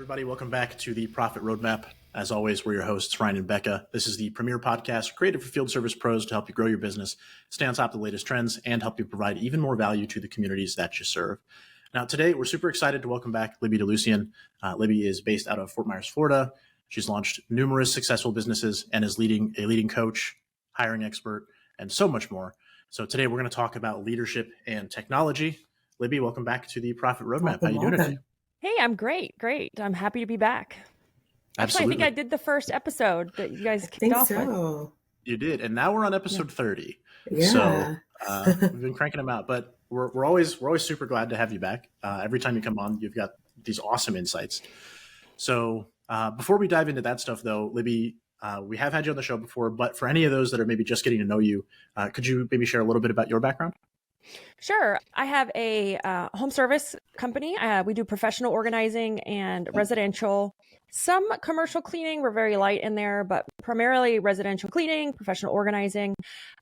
everybody. Welcome back to the Profit Roadmap. As always, we're your hosts, Ryan and Bekah. This is the premier podcast created for field service pros to help you grow your business, stay on top of the latest trends, and help you provide even more value to the communities that you serve. Now, today, we're super excited to welcome back Libby Delucien. Libby is based out of Fort Myers, Florida. She's launched numerous successful businesses and is a leading coach, hiring expert, and so much more. So today, we're going to talk about leadership and technology. Libby, welcome back to the Profit Roadmap. How are you doing today? Hey, I'm great. I'm happy to be back. Absolutely. Actually, I think I did the first episode that you guys kicked off with. You did, and now we're on episode 30. Yeah. So we've been cranking them out, but we're always super glad to have you back. Every time you come on, you've got these awesome insights. So before we dive into that stuff, though, Libby, we have had you on the show before, but for any of those that are maybe just getting to know you, could you maybe share a little bit about your background? Sure. I have a home service company. We do professional organizing and residential, some commercial cleaning. We're very light in there, but primarily residential cleaning, professional organizing.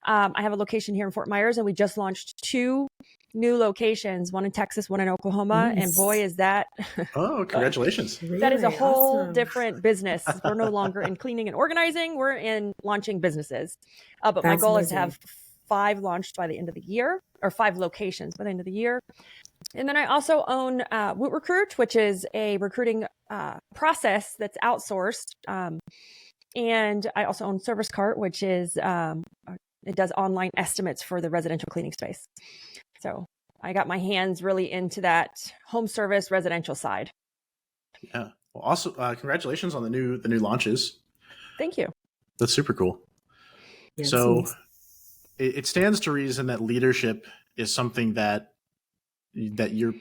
I have a location here in Fort Myers, and we just launched 2 new locations, one in Texas, one in Oklahoma. Nice. And boy, is that... Oh, congratulations. That is a whole awesome. different business. We're no longer in cleaning and organizing. We're in launching businesses. But my That's goal is to amazing. have 5 launched by the end of the year, or 5 locations by the end of the year. And then I also own Woot Recruit, which is a recruiting process that's outsourced. And I also own Service Cart, which is, it does online estimates for the residential cleaning space. So I got my hands really into that home service residential side. Yeah. Well, also, congratulations on the new launches. Thank you. That's super cool. Yeah, So it's it stands to reason that leadership is something that you're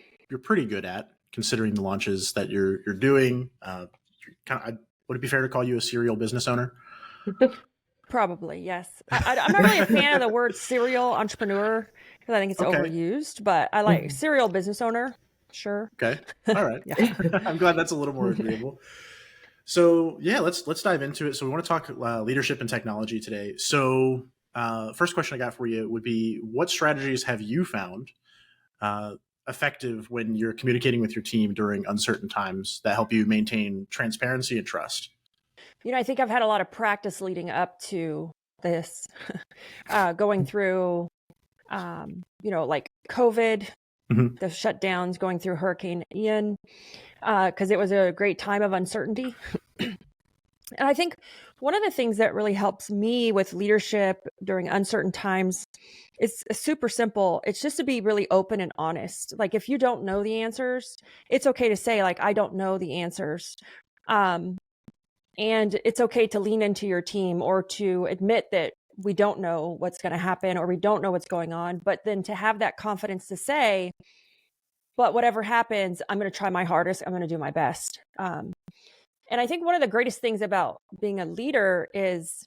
pretty good at, considering the launches that you're doing. Would it be fair to call you a serial business owner? Probably, yes. I'm not really a fan of the word serial entrepreneur because I think it's overused, but I like serial business owner. Sure. Okay. All right. Yeah. I'm glad that's a little more agreeable. So yeah, let's dive into it. So we want to talk leadership and technology today. So first question I got for you would be, what strategies have you found effective when you're communicating with your team during uncertain times that help you maintain transparency and trust? I think I've had a lot of practice leading up to this, going through, like COVID, the shutdowns, going through Hurricane Ian, because it was a great time of uncertainty. And I think one of the things that really helps me with leadership during uncertain times is super simple. It's just to be really open and honest. Like if you don't know the answers, it's okay to say like, I don't know the answers. And it's okay to lean into your team or to admit that we don't know what's going to happen or we don't know what's going on, but then to have that confidence to say, but whatever happens, I'm going to try my hardest. I'm going to do my best. And I think one of the greatest things about being a leader is,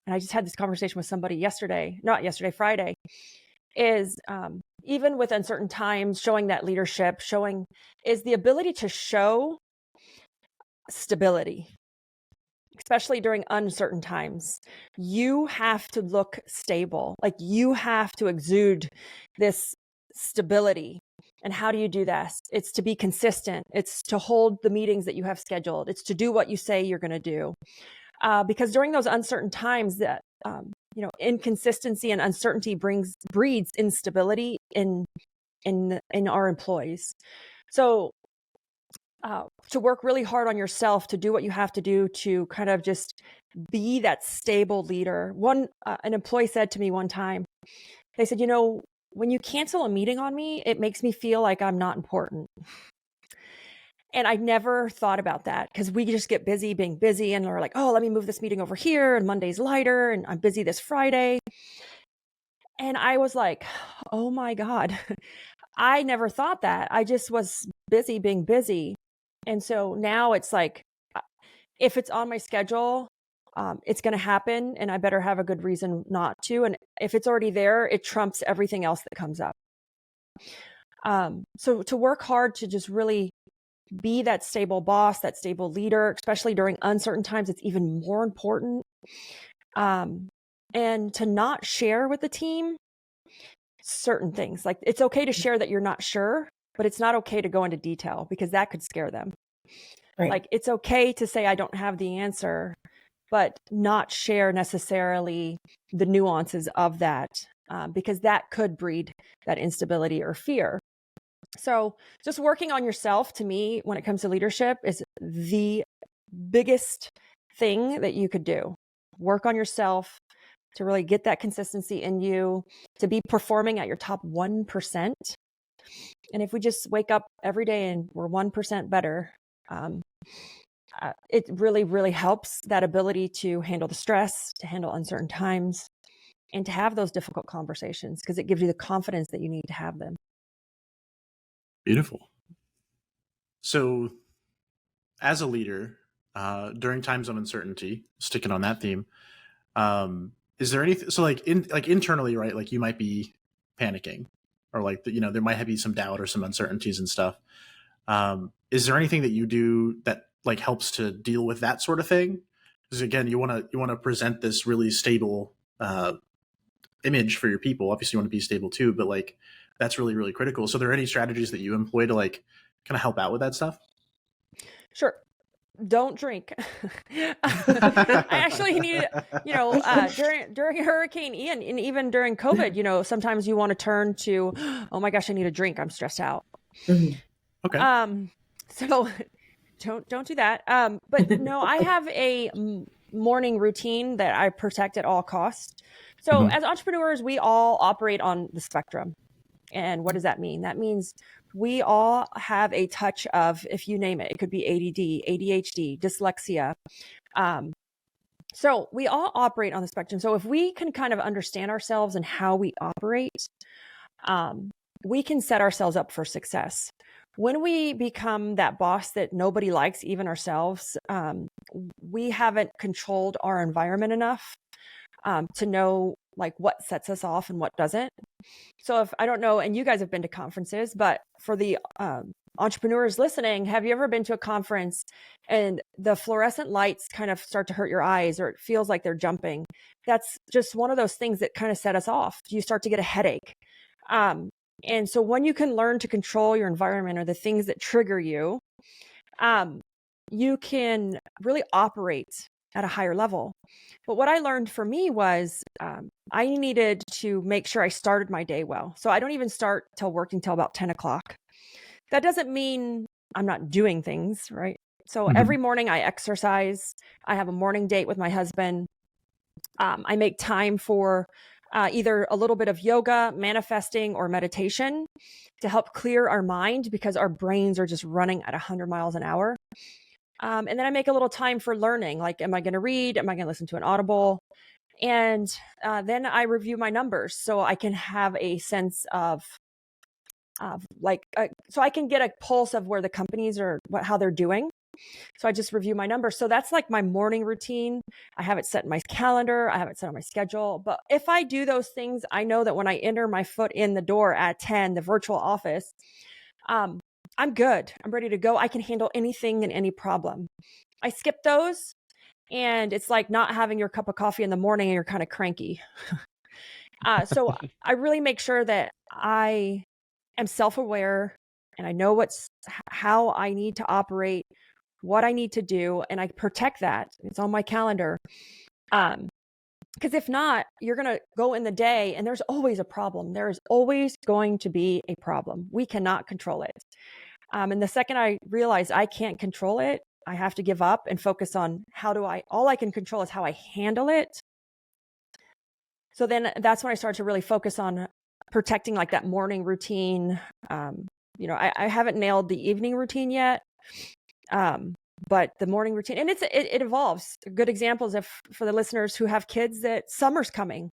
and I just had this conversation with somebody Friday, is even with uncertain times, showing that leadership, is the ability to show stability, especially during uncertain times. You have to look stable. Like you have to exude this stability. And how do you do that? It's to be consistent. It's to hold the meetings that you have scheduled. It's to do what you say you're going to do. Because during those uncertain times that, inconsistency and uncertainty breeds instability in our employees. So to work really hard on yourself, to do what you have to do to kind of just be that stable leader. An employee said to me one time, they said, when you cancel a meeting on me, it makes me feel like I'm not important. And I never thought about that because we just get busy being busy and we're like, oh, let me move this meeting over here and Monday's lighter and I'm busy this Friday. And I was like, oh my God, I never thought that. I just was busy being busy. And so now it's like, if it's on my schedule, it's going to happen and I better have a good reason not to. And if it's already there, it trumps everything else that comes up. So to work hard to just really be that stable boss, that stable leader, especially during uncertain times, it's even more important. And to not share with the team certain things. Like it's okay to share that you're not sure, but it's not okay to go into detail because that could scare them. Right. Like, it's okay to say, I don't have the answer, but not share necessarily the nuances of that, because that could breed that instability or fear. So just working on yourself, to me, when it comes to leadership, is the biggest thing that you could do. Work on yourself to really get that consistency in you, to be performing at your top 1%. And if we just wake up every day and we're 1% better, it really, really helps that ability to handle the stress, to handle uncertain times, and to have those difficult conversations, because it gives you the confidence that you need to have them. Beautiful. So as a leader, during times of uncertainty, sticking on that theme, is there anything, so like internally, right? Like you might be panicking, or like, there might be some doubt or some uncertainties and stuff. Is there anything that you do that like helps to deal with that sort of thing? Because again, you want to present this really stable image for your people. Obviously you want to be stable too, but like that's really, really critical. So are there any strategies that you employ to like kind of help out with that stuff? Sure. Don't drink. I actually need, during Hurricane Ian and even during COVID, sometimes you want to turn to, oh my gosh, I need a drink. I'm stressed out. Mm-hmm. Okay. So don't do that. But no, I have a morning routine that I protect at all costs. So as entrepreneurs, we all operate on the spectrum. And what does that mean? That means we all have a touch of, if you name it, it could be ADD, ADHD, dyslexia. So we all operate on the spectrum. So if we can kind of understand ourselves and how we operate, we can set ourselves up for success. When we become that boss that nobody likes, even ourselves, we haven't controlled our environment enough to know like what sets us off and what doesn't. So if I don't know, and you guys have been to conferences, but for the entrepreneurs listening, have you ever been to a conference and the fluorescent lights kind of start to hurt your eyes, or it feels like they're jumping? That's just one of those things that kind of set us off. You start to get a headache. And so when you can learn to control your environment or the things that trigger you, you can really operate at a higher level. But what I learned for me was I needed to make sure I started my day well. So I don't even start working till about 10 o'clock. That doesn't mean I'm not doing things, right? So every morning I exercise. I have a morning date with my husband. I make time for either a little bit of yoga, manifesting, or meditation to help clear our mind, because our brains are just running at 100 miles an hour. And then I make a little time for learning. Like, am I going to read? Am I going to listen to an Audible? And then I review my numbers so I can have a sense of so I can get a pulse of where the companies are, how they're doing. So I just review my numbers. So that's like my morning routine. I have it set in my calendar. I have it set on my schedule. But if I do those things, I know that when I enter my foot in the door at 10, the virtual office, I'm good. I'm ready to go. I can handle anything and any problem. I skip those, and it's like not having your cup of coffee in the morning and you're kind of cranky. So I really make sure that I am self-aware and I know how I need to operate, what I need to do, and I protect that. It's on my calendar. Because if not, you're going to go in the day and there's always a problem. There is always going to be a problem. We cannot control it. And the second I realize I can't control it, I have to give up and focus on all I can control is how I handle it. So then that's when I start to really focus on protecting like that morning routine. I haven't nailed the evening routine yet. But the morning routine, and it evolves. Good examples for the listeners who have kids, that summer's coming.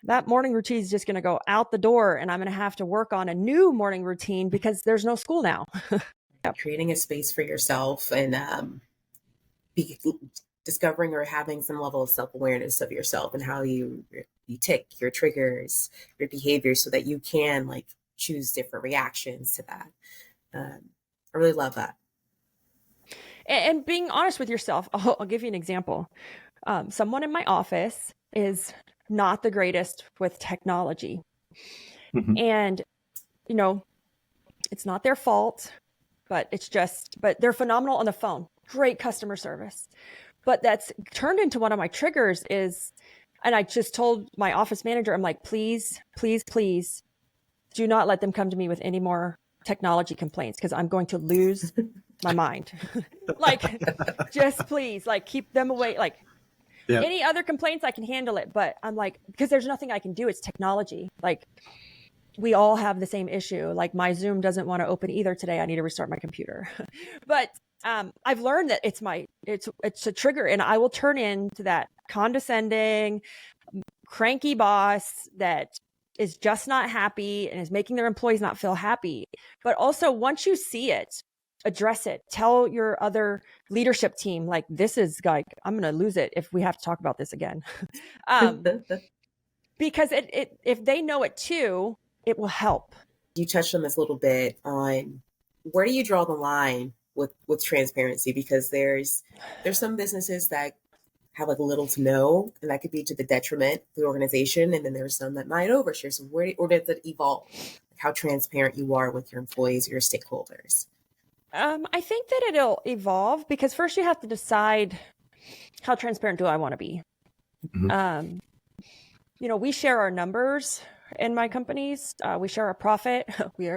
That morning routine is just going to go out the door, and I'm going to have to work on a new morning routine because there's no school now. Creating a space for yourself and discovering or having some level of self-awareness of yourself and how you tick, your triggers, your behaviors, so that you can like choose different reactions to that. I really love that. And being honest with yourself. I'll give you an example. Someone in my office is not the greatest with technology. And, it's not their fault, but but they're phenomenal on the phone. Great customer service. But that's turned into one of my triggers and I just told my office manager, I'm like, please, please, please do not let them come to me with any more technology complaints because I'm going to lose my mind. Like, just please, like, keep them away. Like, any other complaints, I can handle it. But I'm like, because there's nothing I can do. It's technology. Like, we all have the same issue. Like, my Zoom doesn't want to open either today. I need to restart my computer. But I've learned that it's a trigger, and I will turn into that condescending, cranky boss that is just not happy and is making their employees not feel happy. But also, once you see it, address it. Tell your other leadership team, like, this is like, I'm going to lose it if we have to talk about this again. Because if they know it too, it will help. You touched on this a little bit on where do you draw the line with transparency? Because there's some businesses that have like little to no, and that could be to the detriment of the organization. And then there's some that might overshare. So or does it evolve? Like how transparent you are with your employees, your stakeholders? I think that it'll evolve because first you have to decide how transparent do I want to be. Mm-hmm. We share our numbers in my companies. We share our profit. We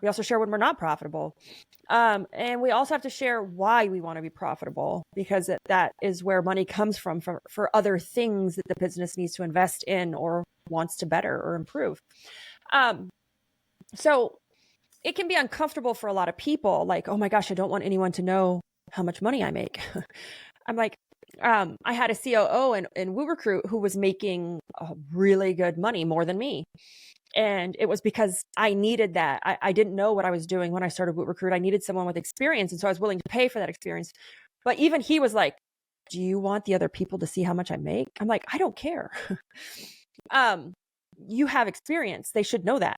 also share when we're not profitable. And we also have to share why we want to be profitable, because that is where money comes from for other things that the business needs to invest in or wants to better or improve. So it can be uncomfortable for a lot of people. Like, oh my gosh, I don't want anyone to know how much money I make. I'm like, I had a COO in WooRecruit who was making really good money, more than me. And it was because I needed that. I didn't know what I was doing when I started WooRecruit. I needed someone with experience. And so I was willing to pay for that experience. But even he was like, do you want the other people to see how much I make? I'm like, I don't care. You have experience. They should know that.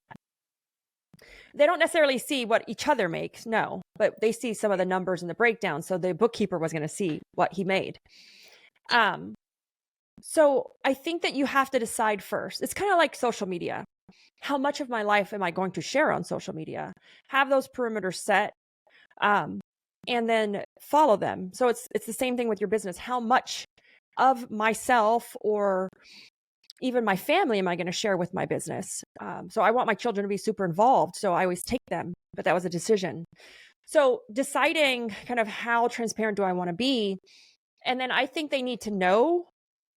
They don't necessarily see what each other makes, no, but they see some of the numbers in the breakdown. So the bookkeeper was going to see what he made. So I think that you have to decide first. It's kind of like social media. How much of my life am I going to share on social media? Have those perimeters set, and then follow them. So it's the same thing with your business. How much of myself or even my family am I going to share with my business? So I want my children to be super involved. So I always take them, but that was a decision. So deciding kind of how transparent do I want to be? And then I think they need to know,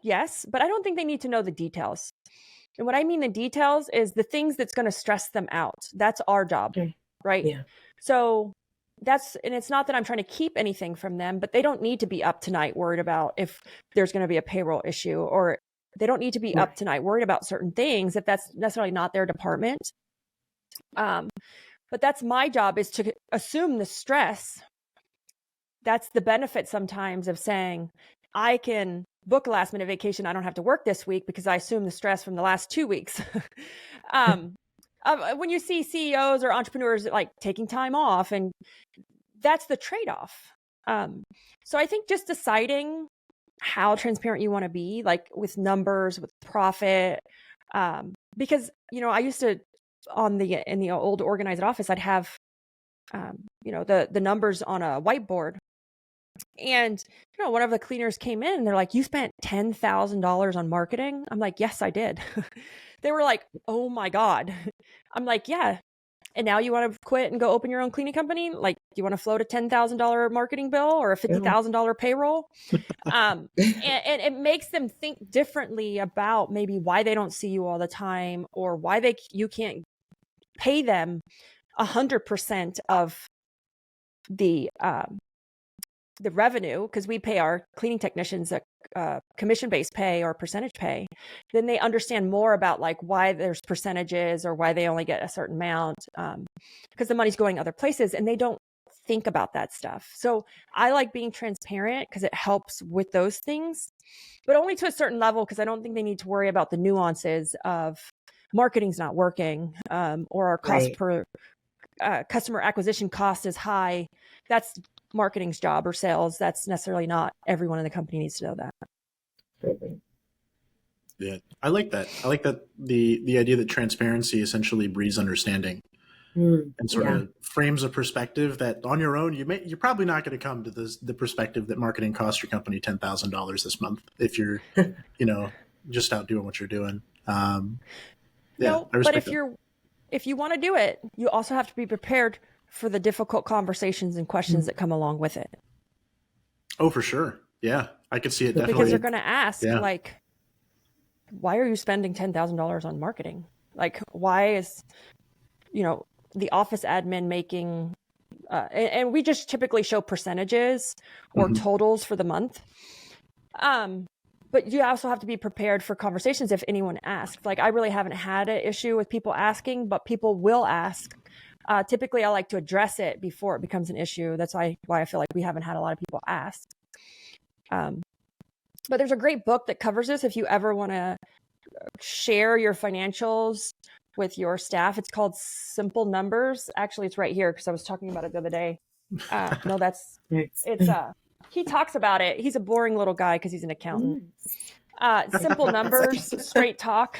yes, but I don't think they need to know the details. And what I mean the details is the things that's going to stress them out. That's our job, right? Yeah. So and it's not that I'm trying to keep anything from them, but they don't need to be up tonight worried about if there's going to be a payroll issue, or they don't need to be up tonight worried about certain things if that's necessarily not their department. But that's my job, is to assume the stress. That's the benefit sometimes of saying, I can book a last minute vacation. I don't have to work this week because I assume the stress from the last 2 weeks. When you see CEOs or entrepreneurs like taking time off, and that's the trade-off. So I think just deciding how transparent you want to be, like with numbers, with profit, because I used to in the old organized office, I'd have the numbers on a whiteboard, and one of the cleaners came in and they're like, you spent $10,000 on marketing? I'm like, yes, I did. They were like, oh my God. I'm like, yeah. And now you want to quit and go open your own cleaning company? Like, do you want to float a $10,000 marketing bill or a $50,000 payroll? And it makes them think differently about maybe why they don't see you all the time, or why you can't pay them 100% of the revenue, because we pay our cleaning technicians a commission-based pay or percentage pay. Then they understand more about like why there's percentages or why they only get a certain amount, because the money's going other places, and they don't think about that stuff. So I like being transparent because it helps with those things, but only to a certain level, because I don't think they need to worry about the nuances of marketing's not working, or our cost per customer acquisition cost is high. That's marketing's job, or sales. That's necessarily not everyone in the company needs to know that. Yeah, I like that. I like that the idea that transparency essentially breeds understanding. and sort Yeah. of frames a perspective that on your own, you're probably not going to come to the perspective that marketing costs your company $10,000 this month if you're, just out doing what you're doing. I No, but respect that. if you want to do it, you also have to be prepared for the difficult conversations and questions that come along with it. Oh, for sure. Yeah, I could see it Because definitely. they're going to ask, Yeah. like, why are you spending $10,000 on marketing? Like, why is, the office admin making, and we just typically show percentages or totals for the month. But you also have to be prepared for conversations if anyone asks. Like, I really haven't had an issue with people asking, but people will ask. Typically, I like to address it before it becomes an issue. That's why I feel like we haven't had a lot of people ask. But there's a great book that covers this if you ever want to share your financials with your staff. It's called Simple Numbers. Actually, it's right here because I was talking about it the other day. No, he talks about it. He's a boring little guy because he's an accountant. Simple Numbers, straight talk.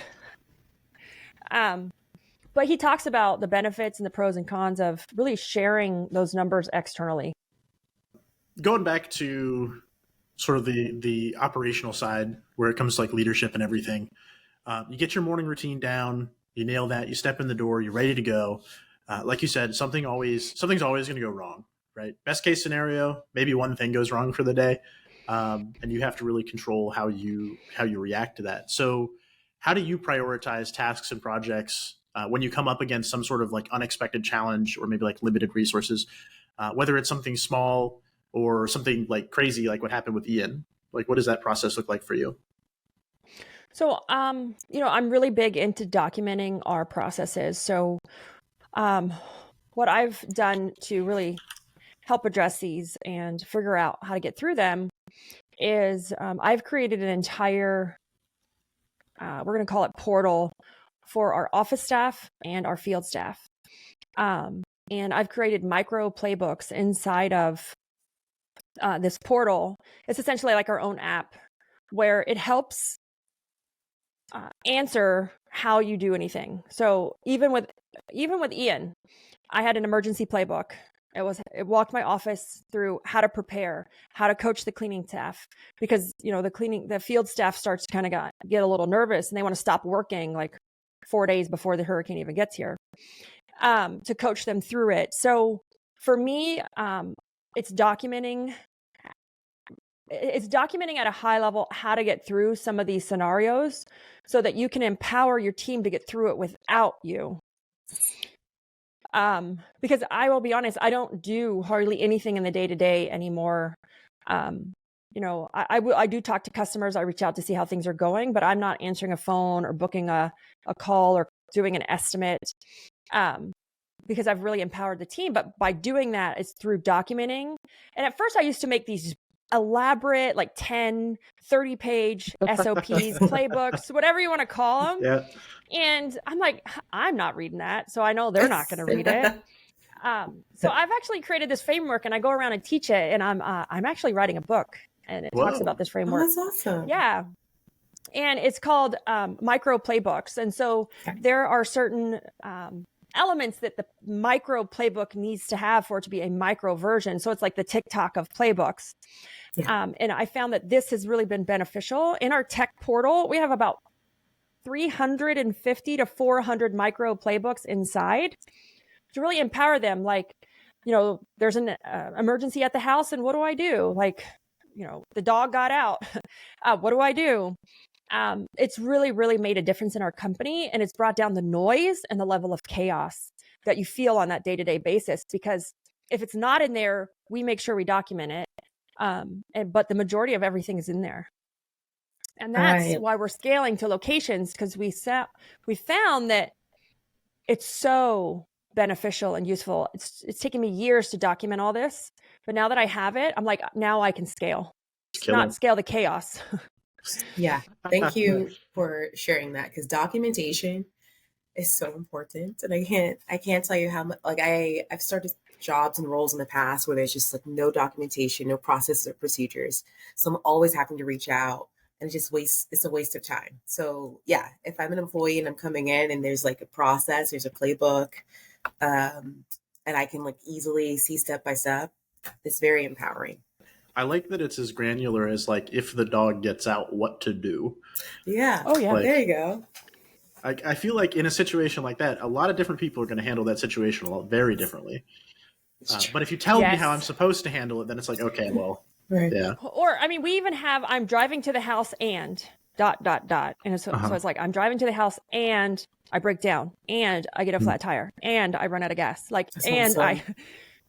But he talks about the benefits and the pros and cons of really sharing those numbers externally. Going back to sort of the operational side where it comes to like leadership and everything, you get your morning routine down, you nail that, you step in the door, you're ready to go. Like you said, something's always going to go wrong, right? Best case scenario, maybe one thing goes wrong for the day, and you have to really control how you react to that. So how do you prioritize tasks and projects when you come up against some sort of like unexpected challenge or maybe like limited resources, whether it's something small or something like crazy, like what happened with Ian? Like, what does that process look like for you? So, I'm really big into documenting our processes. So, what I've done to really help address these and figure out how to get through them is I've created an entire, we're going to call it portal for our office staff and our field staff. And I've created micro playbooks inside of this portal. It's essentially like our own app where it helps answer how you do anything. So even with Ian, I had an emergency playbook. It walked my office through how to prepare, how to coach the cleaning staff, because the field staff starts to kind of get a little nervous and they want to stop working like 4 days before the hurricane even gets here, to coach them through it. So for me, it's documenting at a high level how to get through some of these scenarios so that you can empower your team to get through it without you. Because I will be honest, I don't do hardly anything in the day-to-day anymore. I do talk to customers. I reach out to see how things are going, but I'm not answering a phone or booking a call or doing an estimate, because I've really empowered the team. But by doing that, it's through documenting. And at first I used to make these elaborate, like 10, 30-page SOPs, playbooks, whatever you want to call them. Yeah. And I'm like, I'm not reading that. So I know they're not going to read it. So I've actually created this framework and I go around and teach it. And I'm actually writing a book and it talks about this framework. Oh, that's awesome. Yeah. And it's called micro playbooks. And so there are certain elements that the micro playbook needs to have for it to be a micro version. So it's like the TikTok of playbooks. Yeah. And I found that this has really been beneficial. In our tech portal, we have about 350 to 400 micro playbooks inside to really empower them. Like, there's an emergency at the house and what do I do? Like, the dog got out. What do I do? It's really, really made a difference in our company, and it's brought down the noise and the level of chaos that you feel on that day-to-day basis. Because if it's not in there, we make sure we document it. But the majority of everything is in there. And that's why we're scaling to locations, because we found that it's so beneficial and useful. It's taken me years to document all this, but now that I have it, I'm like, now I can scale, not scale the chaos. Yeah. Thank you for sharing that, because documentation is so important. And I can't tell you how much, like I've started jobs and roles in the past where there's just like no documentation, no processes or procedures. So I'm always having to reach out. And it's a waste of time. So yeah, if I'm an employee and I'm coming in and there's like a process, there's a playbook, and I can like easily see step by step, it's very empowering. I like that it's as granular as like if the dog gets out, what to do. Yeah. Oh, yeah. Like, There you go. I feel like in a situation like that, a lot of different people are going to handle that situation very differently. But if you tell me how I'm supposed to handle it, then it's like, okay, well, Right. yeah. Or, I mean, we even have, I'm driving to the house and ... And so it's like, I'm driving to the house and I break down and I get a flat tire and I run out of gas. Like, and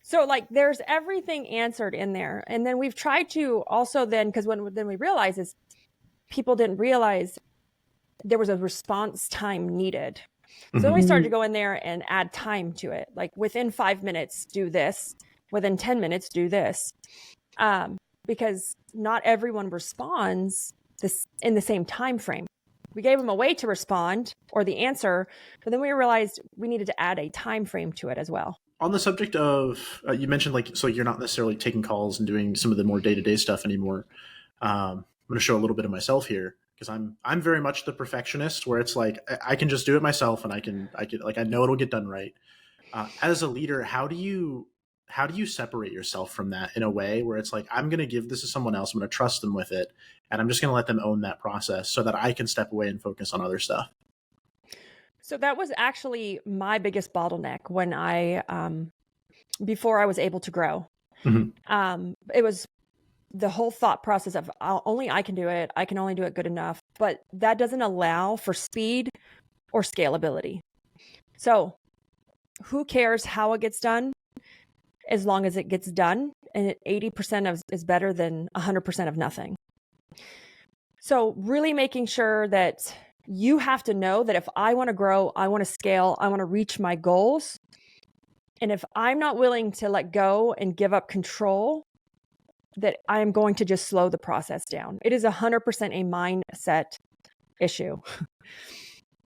so like there's everything answered in there. And then we've tried to also then, because then we realize is people didn't realize there was a response time needed. So then we started to go in there and add time to it. Like within 5 minutes, do this. Within 10 minutes, do this. Because not everyone responds this in the same time frame. We gave them a way to respond or the answer, but then we realized we needed to add a time frame to it as well. On the subject of, you mentioned like, so you're not necessarily taking calls and doing some of the more day-to-day stuff anymore. I'm going to show a little bit of myself here because I'm very much the perfectionist where it's like, I can just do it myself and I can like, I know it'll get done right. As a leader, how do you separate yourself from that in a way where it's like, I'm going to give this to someone else. I'm going to trust them with it. And I'm just going to let them own that process so that I can step away and focus on other stuff. So that was actually my biggest bottleneck when before I was able to grow. It was the whole thought process of only I can do it. I can only do it good enough, but that doesn't allow for speed or scalability. So who cares how it gets done as long as it gets done? And 80% is better than 100% of nothing. So really making sure that you have to know that if I want to grow, I want to scale, I want to reach my goals. And if I'm not willing to let go and give up control, that I'm going to just slow the process down. It is 100% a mindset issue.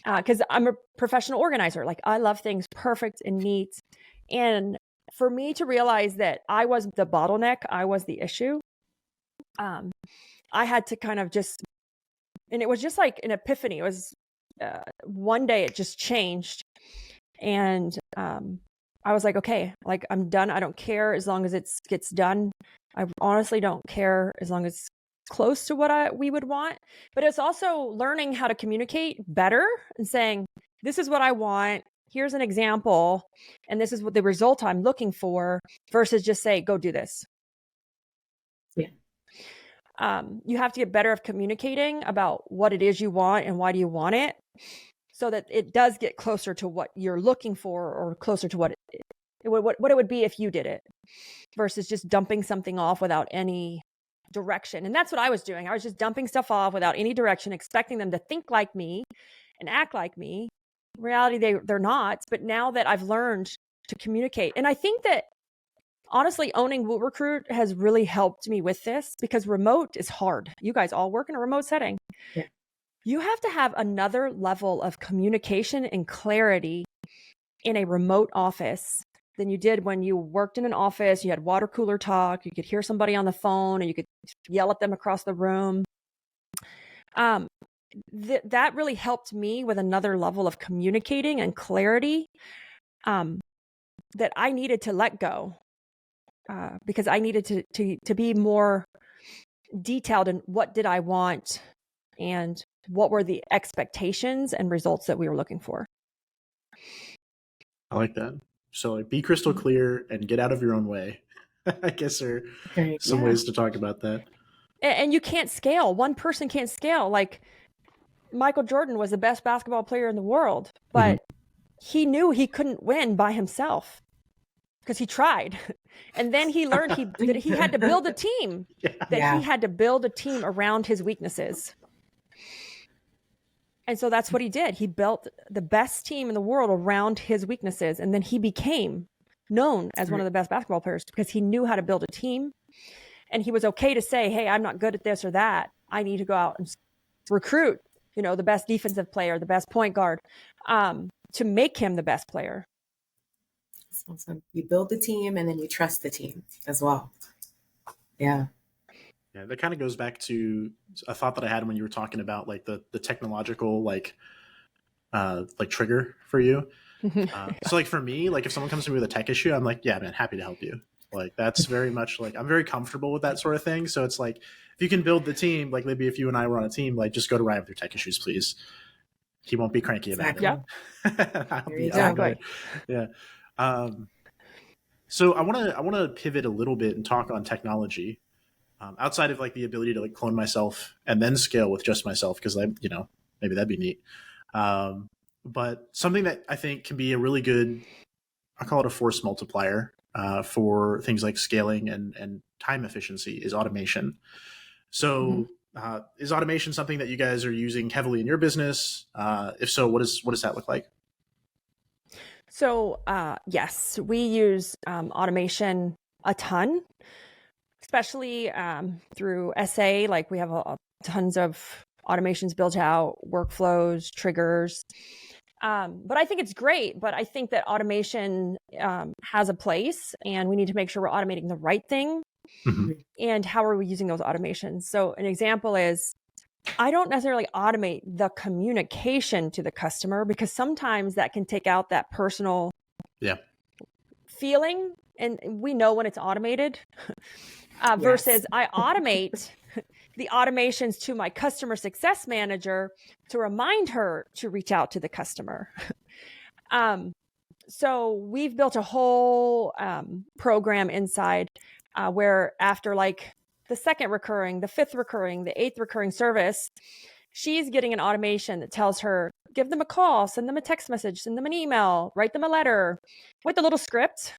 Because I'm a professional organizer. Like I love things perfect and neat. And for me to realize that I was the bottleneck, I was the issue, I had to kind of just, and it was just like an epiphany. It was one day it just changed. And I was like, okay, like I'm done. I don't care as long as it gets done. I honestly don't care as long as it's close to what we would want. But it's also learning how to communicate better and saying, this is what I want. Here's an example. And this is what the result I'm looking for versus just say, go do this. Yeah. You have to get better at communicating about what it is you want and why do you want it so that it does get closer to what you're looking for or closer to what it would be if you did it versus just dumping something off without any direction. And that's what I was doing. I was just dumping stuff off without any direction, expecting them to think like me and act like me. In reality, they're not. But now that I've learned to communicate, and I think that honestly, owning Woo Recruit has really helped me with this because remote is hard. You guys all work in a remote setting. Yeah. You have to have another level of communication and clarity in a remote office than you did when you worked in an office. You had water cooler talk. You could hear somebody on the phone and you could yell at them across the room. That really helped me with another level of communicating and clarity that I needed to let go. Because I needed to be more detailed in what did I want and what were the expectations and results that we were looking for. I like that. So like be crystal clear and get out of your own way. I guess there are some ways to talk about that. And you can't scale. One person can't scale. Like Michael Jordan was the best basketball player in the world, but he knew he couldn't win by himself. Because he tried. And then he learned that he had to build a team, he had to build a team around his weaknesses. And so that's what he did. He built the best team in the world around his weaknesses. And then he became known as one of the best basketball players because he knew how to build a team. And he was okay to say, hey, I'm not good at this or that. I need to go out and recruit, the best defensive player, the best point guard, to make him the best player. Awesome. You build the team and then you trust the team as well. Yeah. Yeah, that kind of goes back to a thought that I had when you were talking about like the technological like trigger for you. So like for me, like if someone comes to me with a tech issue, I'm like, yeah, man, happy to help you. Like that's very much like I'm very comfortable with that sort of thing. So it's like if you can build the team, like maybe if you and I were on a team, like just go to Ryan with your tech issues, please. He won't be cranky about Yeah. it. Exactly. Yeah. So I want to pivot a little bit and talk on technology outside of like the ability to like clone myself and then scale with just myself because maybe that'd be neat. But something that I think can be a really good, I call it a force multiplier for things like scaling and time efficiency is automation. So is automation something that you guys are using heavily in your business? If so, what does that look like? So yes, we use automation a ton, especially through SA. Like we have tons of automations built out, workflows, triggers. But I think it's great. But I think that automation has a place, and we need to make sure we're automating the right thing. Mm-hmm. And how are we using those automations? So an example is, I don't necessarily automate the communication to the customer because sometimes that can take out that personal feeling. And we know when it's automated versus I automate the automations to my customer success manager to remind her to reach out to the customer. So we've built a whole program inside where after like the second recurring, the fifth recurring, the eighth recurring service, she's getting an automation that tells her, give them a call, send them a text message, send them an email, write them a letter with a little script.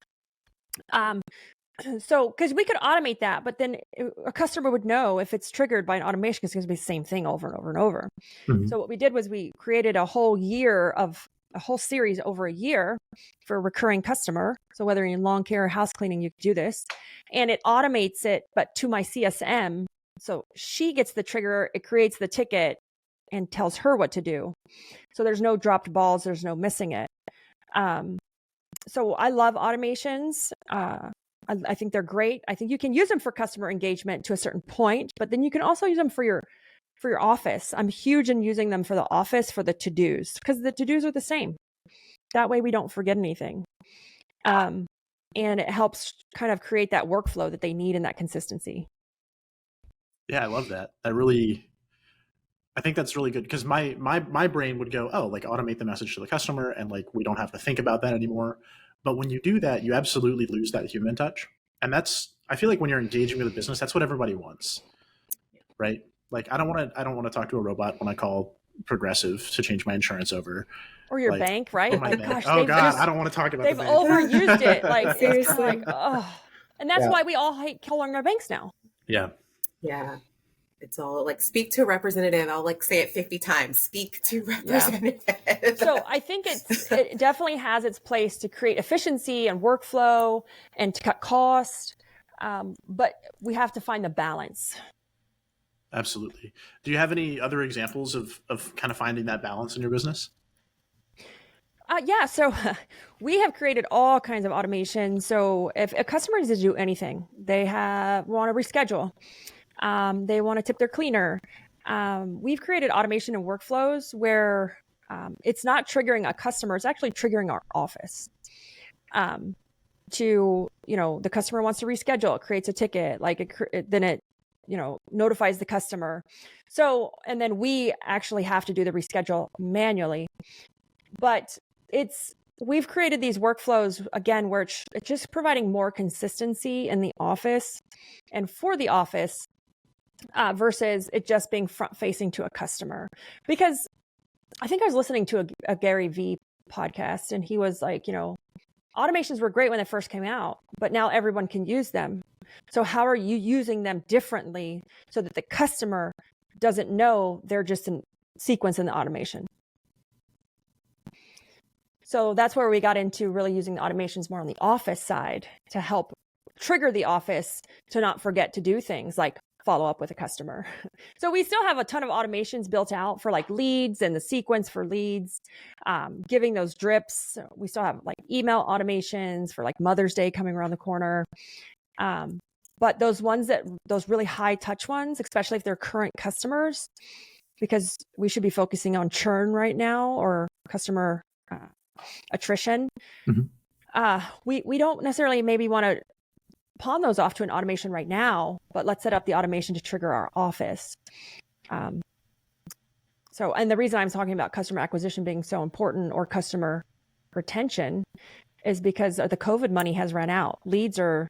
So, because we could automate that, but then a customer would know if it's triggered by an automation, because it's going to be the same thing over and over and over. Mm-hmm. So what we did was we created a whole series over a year for a recurring customer. So whether you're in lawn care or house cleaning, you can do this, and it automates it, but to my CSM. So she gets the trigger, it creates the ticket and tells her what to do. So there's no dropped balls. There's no missing it. So I love automations. I think they're great. I think you can use them for customer engagement to a certain point, but then you can also use them for your office. I'm huge in using them for the office, for the to-dos, because the to-dos are the same. That way we don't forget anything. And it helps kind of create that workflow that they need and that consistency. Yeah, I love that. I think that's really good because my brain would go, oh, like automate the message to the customer and like we don't have to think about that anymore. But when you do that, you absolutely lose that human touch. And I feel like when you're engaging with a business, that's what everybody wants, right? Like I don't want to talk to a robot when I call Progressive to change my insurance over. Or your bank, right? Or my bank. Gosh, I don't want to talk about they've the bank. overused it. Like seriously. Like, oh. And that's why we all hate calling our banks now. Yeah. Yeah. It's all like speak to a representative. I'll like say it 50 times. Speak to representative. Yeah. So I think it definitely has its place to create efficiency and workflow and to cut cost. But we have to find the balance. Absolutely. Do you have any other examples of kind of finding that balance in your business? Yeah. So we have created all kinds of automation. So if a customer needs to do anything, they want to reschedule. They want to tip their cleaner. We've created automation and workflows where it's not triggering a customer, it's actually triggering our office. The customer wants to reschedule, it creates a ticket, then it notifies the customer. So, and then we actually have to do the reschedule manually. But we've created these workflows again, where it's just providing more consistency in the office and for the office. Versus it just being front facing to a customer. Because I think I was listening to a Gary Vee podcast, and he was like, automations were great when they first came out, but now everyone can use them. So how are you using them differently so that the customer doesn't know they're just a sequence in the automation? So that's where we got into really using the automations more on the office side to help trigger the office to not forget to do things like follow up with a customer. So we still have a ton of automations built out for like leads and the sequence for leads, giving those drips. We still have like email automations for like Mother's Day coming around the corner. But those really high touch ones, especially if they're current customers, because we should be focusing on churn right now or customer attrition. Mhm. We don't necessarily maybe want to pawn those off to an automation right now, but let's set up the automation to trigger our office. And the reason I'm talking about customer acquisition being so important, or customer retention, is because the COVID money has run out. Leads are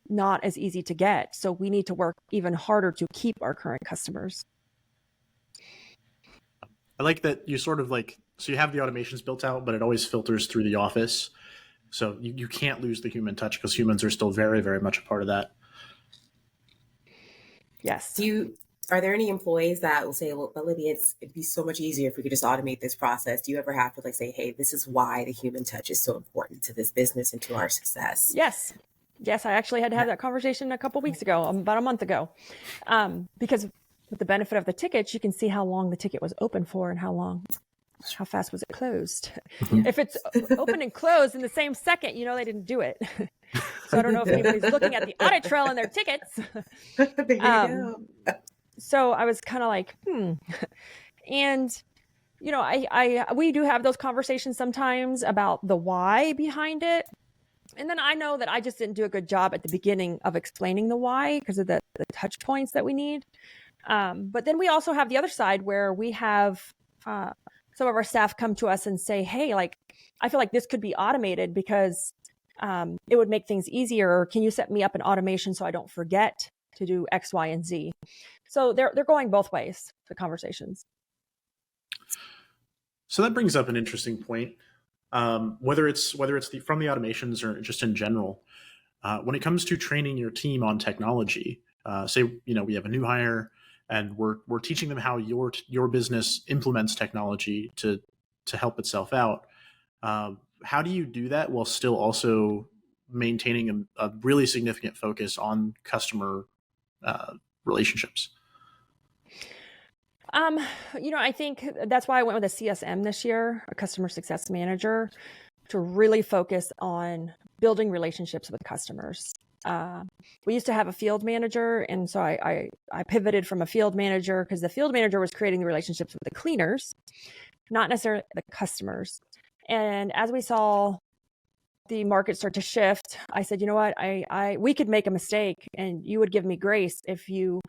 not as easy to get. So we need to work even harder to keep our current customers. I like that you sort of like, so you have the automations built out, but it always filters through the office. So you can't lose the human touch, because humans are still very, very much a part of that. Yes. Are there any employees that will say, well, but Libby, it'd be so much easier if we could just automate this process? Do you ever have to like say, hey, this is why the human touch is so important to this business and to our success? Yes. I actually had to have that conversation a couple weeks ago, about a month ago, because with the benefit of the tickets, you can see how long the ticket was open for and how fast was it closed. If it's open and closed in the same second, they didn't do it. So I don't know if anybody's looking at the audit trail in their tickets. There you go. So I was kind of like, And, we do have those conversations sometimes about the why behind it. And then I know that I just didn't do a good job at the beginning of explaining the why, because of the touch points that we need. But then we also have the other side where we have some of our staff come to us and say, hey, like, I feel like this could be automated because it would make things easier. Or can you set me up an automation so I don't forget to do X, Y, and Z? So they're going both ways, the conversations. So that brings up an interesting point. Whether it's from the automations or just in general, when it comes to training your team on technology, say we have a new hire and we're teaching them how your business implements technology to help itself out. How do you do that while still also maintaining a really significant focus on customer relationships? I think that's why I went with a CSM this year, a customer success manager, to really focus on building relationships with customers. We used to have a field manager, and so I pivoted from a field manager because the field manager was creating the relationships with the cleaners, not necessarily the customers. And as we saw the market start to shift, I said, you know what, we could make a mistake, and you would give me grace if you,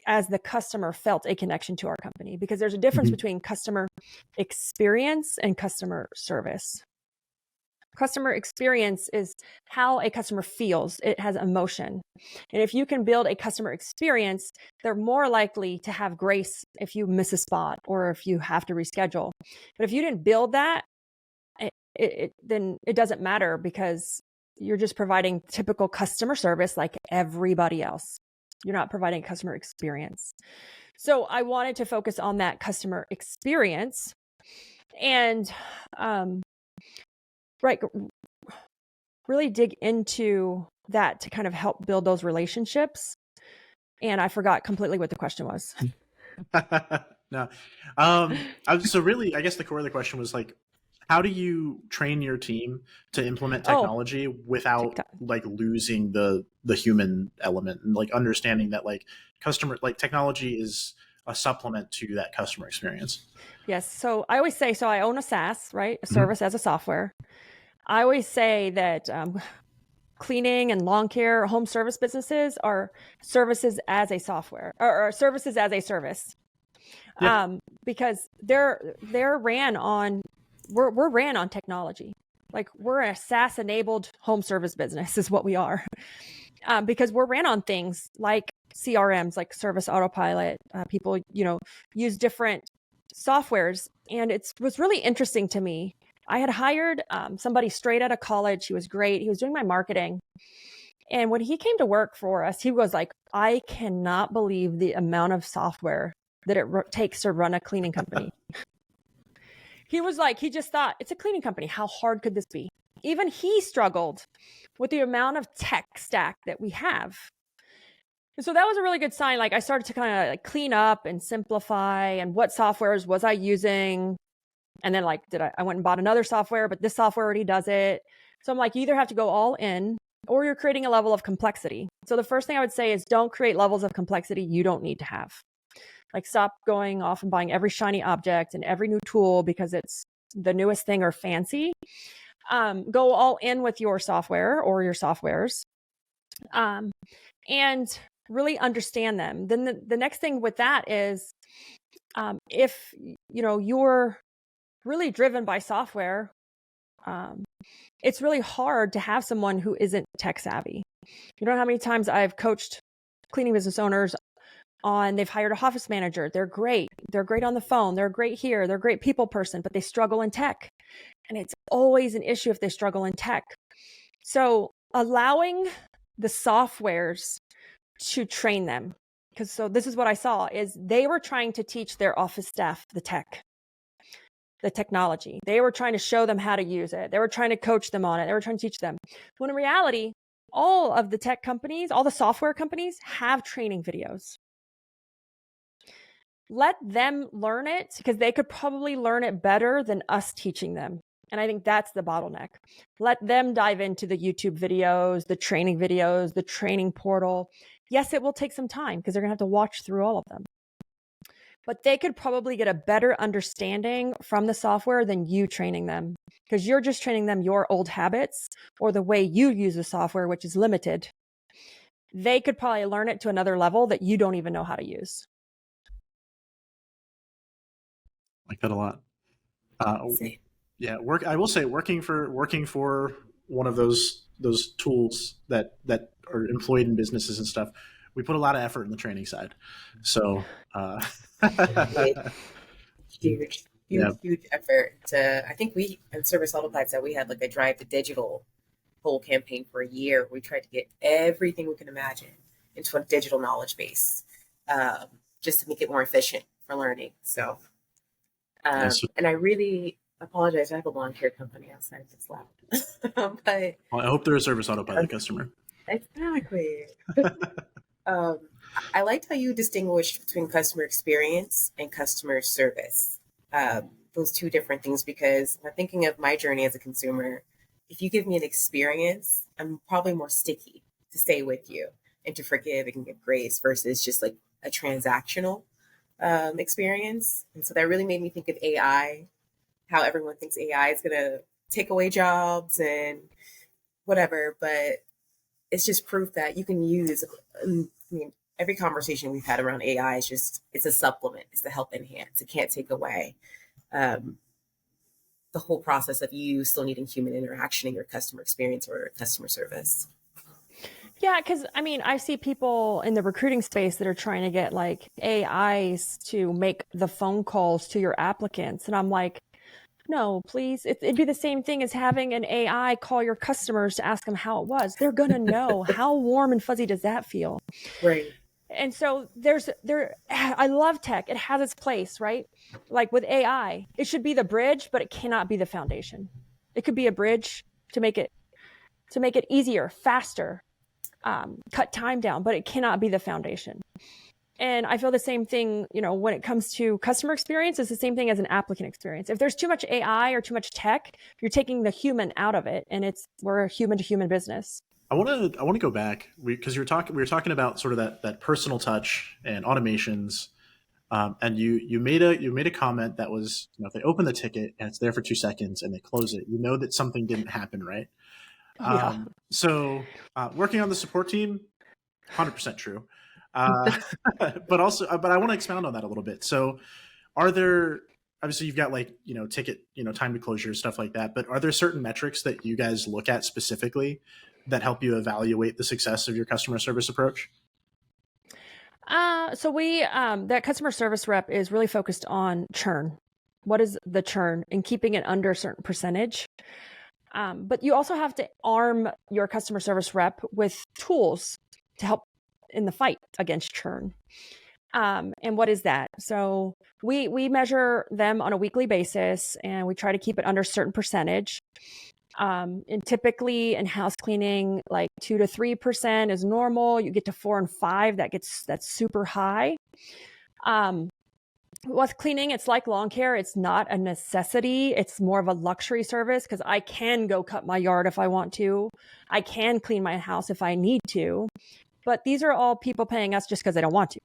as the customer, felt a connection to our company, because there's a difference between customer experience and customer service. Customer experience is how a customer feels. It has emotion. And if you can build a customer experience, they're more likely to have grace if you miss a spot or if you have to reschedule. But if you didn't build that, then it doesn't matter, because you're just providing typical customer service like everybody else. You're not providing customer experience. So I wanted to focus on that customer experience and really dig into that to kind of help build those relationships. And I forgot completely what the question was. No. So really, I guess the core of the question was like, how do you train your team to implement technology without like losing the human element, and like understanding that like technology is a supplement to that customer experience? Yes. So I always say, I own a SaaS, right? A service as a software. I always say that cleaning and lawn care, home service businesses are services as a software, or services as a service. Yeah. Because they're ran on, we're ran on technology. Like, we're a SaaS enabled home service business is what we are. Because we're ran on things like CRMs, like Service Autopilot. People, use different softwares. And it was really interesting to me. I had hired somebody straight out of college. He was great. He was doing my marketing. And when he came to work for us, he was like, I cannot believe the amount of software that it takes to run a cleaning company. He was like, he just thought, it's a cleaning company. How hard could this be? Even he struggled with the amount of tech stack that we have. And so that was a really good sign. Like, I started to kind of like clean up and simplify, and what softwares was I using? And then like, I went and bought another software, but this software already does it. So I'm like, you either have to go all in or you're creating a level of complexity. So the first thing I would say is don't create levels of complexity you don't need to have. Like, stop going off and buying every shiny object and every new tool because it's the newest thing or fancy. Go all in with your software or your softwares, and really understand them. Then the next thing with that is, if you're really driven by software, it's really hard to have someone who isn't tech savvy. You know how many times I've coached cleaning business owners on, they've hired a office manager. They're great on the phone. They're great here. They're a great people person, but they struggle in tech. And it's always an issue if they struggle in tech. So allowing the softwares to train them. So this is what I saw, is they were trying to teach their office staff the technology. They were trying to show them how to use it. They were trying to coach them on it. They were trying to teach them. When in reality, all of the tech companies, all the software companies have training videos. Let them learn it, because they could probably learn it better than us teaching them. And I think that's the bottleneck. Let them dive into the YouTube videos, the training portal. Yes, it will take some time because they're going to have to watch through all of them. But they could probably get a better understanding from the software than you training them, because you're just training them your old habits or the way you use the software, which is limited. They could probably learn it to another level that you don't even know how to use. Like that a lot. Yeah, I will say working for one of those tools that are employed in businesses and stuff, we put a lot of effort in the training side. So huge effort to, I think we in Service Autopilot said we had like a Drive to Digital whole campaign for a year. We tried to get everything we can imagine into a digital knowledge base, just to make it more efficient for learning. So, and I really apologize. I have a lawn care company outside that's loud. But I hope they're a Service Autopilot customer. Exactly. I liked how you distinguished between customer experience and customer service. Those two different things, because I'm thinking of my journey as a consumer. If you give me an experience, I'm probably more sticky to stay with you and to forgive and give grace versus just like a transactional experience. And so that really made me think of AI, how everyone thinks AI is going to take away jobs and whatever, but it's just proof that you can use, every conversation we've had around AI is just, it's a supplement. It's to help enhance. It can't take away the whole process of you still needing human interaction in your customer experience or customer service. Yeah, because I see people in the recruiting space that are trying to get like AIs to make the phone calls to your applicants. And I'm like, no, please. It'd be the same thing as having an AI call your customers to ask them how it was. They're going to know. How warm and fuzzy does that feel? Right. And so I love tech. It has its place, right? Like with AI, it should be the bridge, but it cannot be the foundation. It could be a bridge to make it easier, faster, cut time down, but it cannot be the foundation. And I feel the same thing, when it comes to customer experience, it's the same thing as an applicant experience. If there's too much AI or too much tech, you're taking the human out of it, and we're a human to human business. I want to go back because we were talking about sort of that personal touch and automations, and you made a comment that was, if they open the ticket and it's there for 2 seconds and they close it, that something didn't happen, right? Yeah. So working on the support team, 100% true. But I want to expound on that a little bit. So are there, obviously you've got like, ticket, time to closure, stuff like that, but are there certain metrics that you guys look at specifically that help you evaluate the success of your customer service approach? So that customer service rep is really focused on churn. What is the churn, and keeping it under a certain percentage. But you also have to arm your customer service rep with tools to help in the fight against churn. And what is that? So we measure them on a weekly basis, and we try to keep it under a certain percentage. And typically in house cleaning, like 2 to 3% is normal. You get to 4 and 5, that's super high. With cleaning, it's like lawn care. It's not a necessity. It's more of a luxury service, because I can go cut my yard if I want to. I can clean my house if I need to. But these are all people paying us just because they don't want to.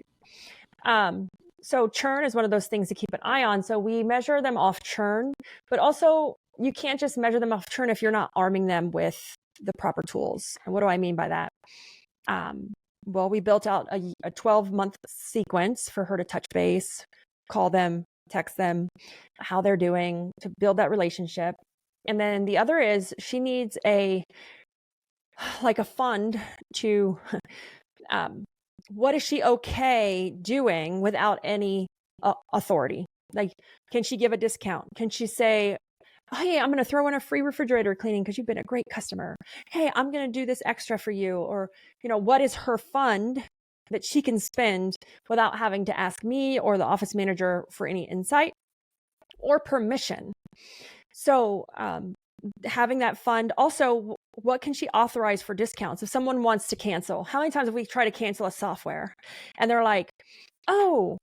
So churn is one of those things to keep an eye on. So we measure them off churn, but also you can't just measure them off churn if you're not arming them with the proper tools. And what do I mean by that? Well, we built out a 12-month sequence for her to touch base, call them, text them, how they're doing, to build that relationship. And then the other is she needs a fund to, what is she okay doing without any authority? Like, can she give a discount? Can she say, oh, hey, I'm going to throw in a free refrigerator cleaning because you've been a great customer. Hey, I'm going to do this extra for you. Or, what is her fund that she can spend without having to ask me or the office manager for any insight or permission? So having that fund. Also, what can she authorize for discounts? If someone wants to cancel, how many times have we tried to cancel a software and they're like, oh,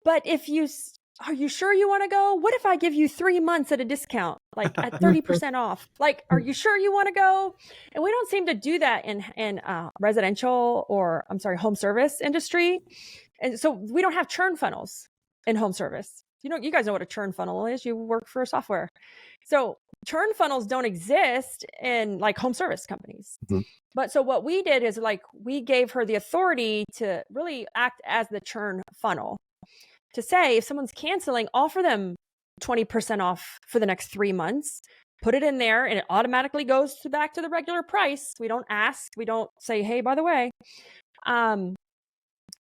but are you sure you want to go? What if I give you 3 months at a discount, like at 30% off? Like, are you sure you want to go? And we don't seem to do that in residential or home service industry. And so we don't have churn funnels in home service. You guys know what a churn funnel is. You work for a software. So churn funnels don't exist in like home service companies. Mm-hmm. But so what we did is we gave her the authority to really act as the churn funnel. To say, if someone's canceling, offer them 20% off for the next 3 months, put it in there, and it automatically goes back to the regular price. We don't ask. We don't say, hey, by the way.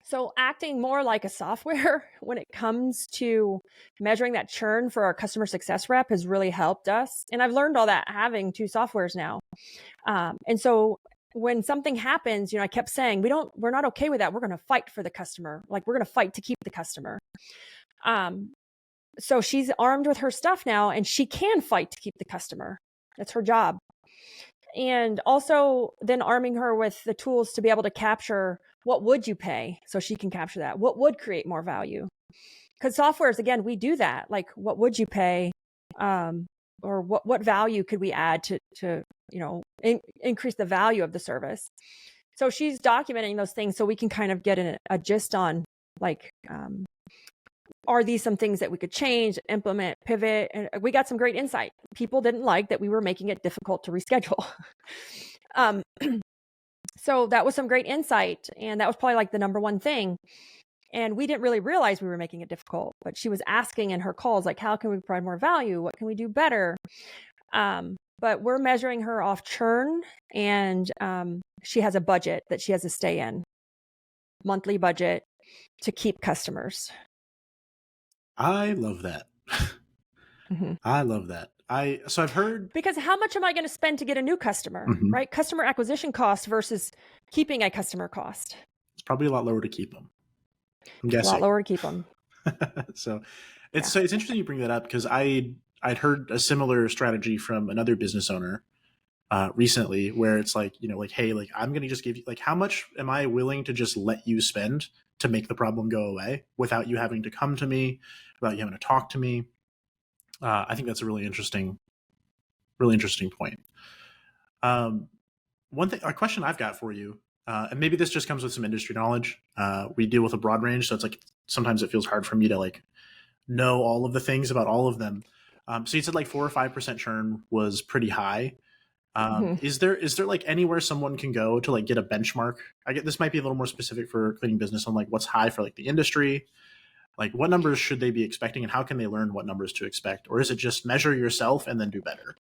So acting more like a software when it comes to measuring that churn for our customer success rep has really helped us. And I've learned all that having 2 softwares now. And so when something happens, I kept saying, we're not okay with that. We're going to fight for the customer. Like, we're going to fight to keep the customer. So she's armed with her stuff now, and she can fight to keep the customer. That's her job. And also then arming her with the tools to be able to capture what would you pay, so she can capture that. What would create more value? Because softwares, again, we do that. Like, what would you pay? Or what value could we add to increase the value of the service? So she's documenting those things so we can kind of get a gist on are these some things that we could change, implement, pivot? And we got some great insight. People didn't like that we were making it difficult to reschedule. So that was some great insight. And that was probably the number one thing. And we didn't really realize we were making it difficult, but she was asking in her calls, how can we provide more value? What can we do better? But we're measuring her off churn, and she has a budget that she has to stay in, monthly budget to keep customers. I love that. Mm-hmm. I love that. So I've heard, because how much am I going to spend to get a new customer, mm-hmm. right? Customer acquisition cost versus keeping a customer cost. It's probably a lot lower to keep them. I'm guessing. A lot lower to keep them. So it's interesting you bring that up, because I'd heard a similar strategy from another business owner recently, where it's hey, I'm going to just give you, how much am I willing to just let you spend to make the problem go away without you having to come to me, without you having to talk to me? I think that's a really interesting point. A question I've got for you, and maybe this just comes with some industry knowledge. We deal with a broad range, so it's sometimes it feels hard for me to know all of the things about all of them. So you said 4 or 5% churn was pretty high. Mm-hmm. Is there anywhere someone can go to get a benchmark? I get this might be a little more specific for cleaning business on what's high for the industry. What numbers should they be expecting, and how can they learn what numbers to expect? Or is it just measure yourself and then do better?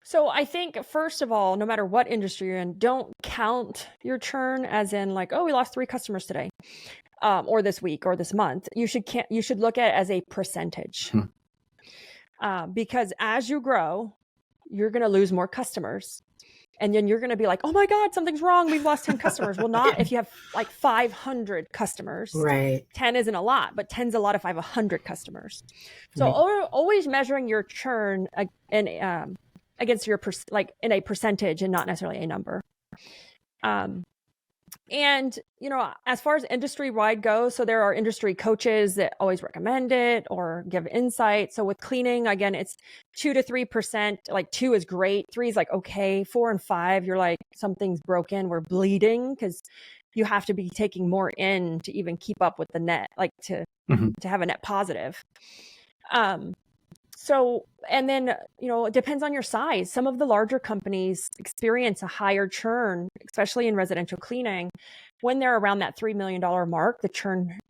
So I think, first of all, no matter what industry you're in, don't count your churn as in we lost 3 customers today, or this week or this month. You should look at it as a percentage. Because as you grow, you're going to lose more customers. And then you're going to be oh my God, something's wrong. We've lost 10 customers. Well, not if you have 500 customers. Right. 10 isn't a lot, but 10's a lot if I have 100 customers. So always measuring your churn against your in a percentage and not necessarily a number. And, as far as industry-wide goes, so there are industry coaches that always recommend it or give insight. So with cleaning, again, it's 2 to 3%. 2 is great. 3 is okay. 4 and 5, you're something's broken. We're bleeding, because you have to be taking more in to even keep up with the net, like to have a net positive. So, and then, it depends on your size. Some of the larger companies experience a higher churn, especially in residential cleaning. When they're around that $3 million mark, the churn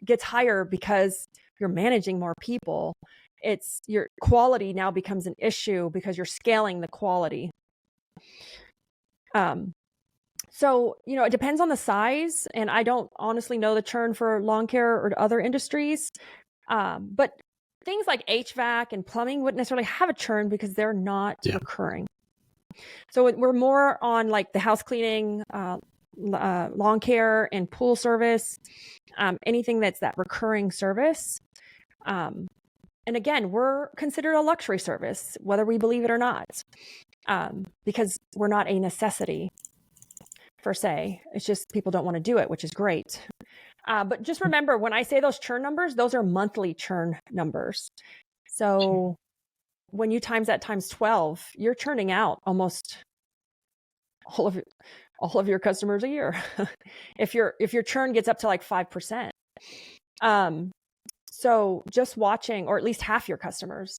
gets higher because you're managing more people. It's your quality now becomes an issue because you're scaling the quality. So, it depends on the size, and I don't honestly know the churn for lawn care or other industries. But things like HVAC and plumbing wouldn't necessarily have a churn because they're not recurring. So we're more on like the house cleaning, lawn care and pool service, anything that's that recurring service. And again, we're considered a luxury service, whether we believe it or not, because we're not a necessity per se. It's just people don't want to do it, which is great. But just remember, when I say those churn numbers, those are monthly churn numbers. So when you times that times 12, you're churning out almost all of your customers a year. if your churn gets up to like 5%. So just watching, or at least half your customers,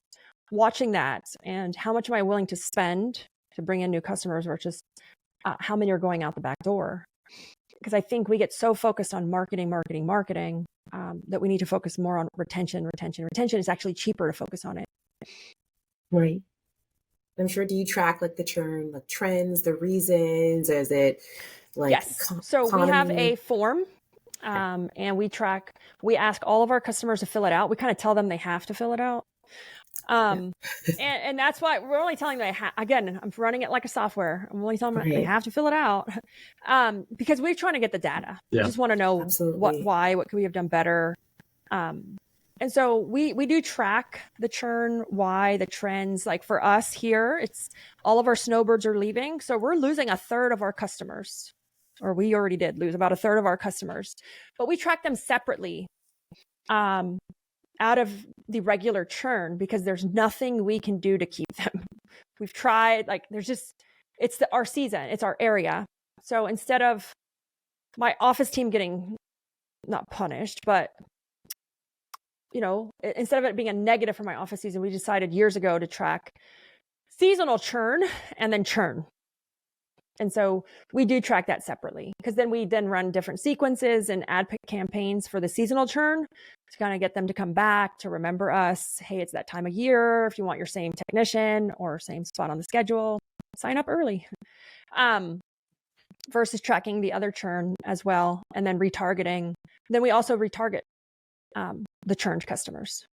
watching that, and how much am I willing to spend to bring in new customers versus how many are going out the back door? Because I think we get so focused on marketing, that we need to focus more on retention. Retention is actually cheaper to focus on it. Right. I'm sure, do you track like the churn, like trends, the reasons? Is it like yes? So we have a form, and we ask all of our customers to fill it out. We kind of tell them they have to fill it out. And that's why we're only telling them again, I'm running it like a software. I'm only telling them they have to fill it out, because we're trying to get the data. We just want to know what could we have done better. And so we do track the churn, why, the trends. Like for us here, it's all of our snowbirds are leaving. So we're losing a third of our customers, or we already did lose about a third of our customers, but we track them separately. Out of the regular churn, because there's nothing we can do to keep them. We've tried, like it's our season, it's our area. So instead of my office team getting not punished, but instead of it being a negative for my office season, we decided years ago to track seasonal churn and then churn. And so we do track that separately, because then we run different sequences and ad campaigns for the seasonal churn to kind of get them to come back, to remember us. Hey, it's that time of year. If you want your same technician or same spot on the schedule, sign up early. Versus tracking the other churn as well, and then retargeting. Then we also retarget the churned customers.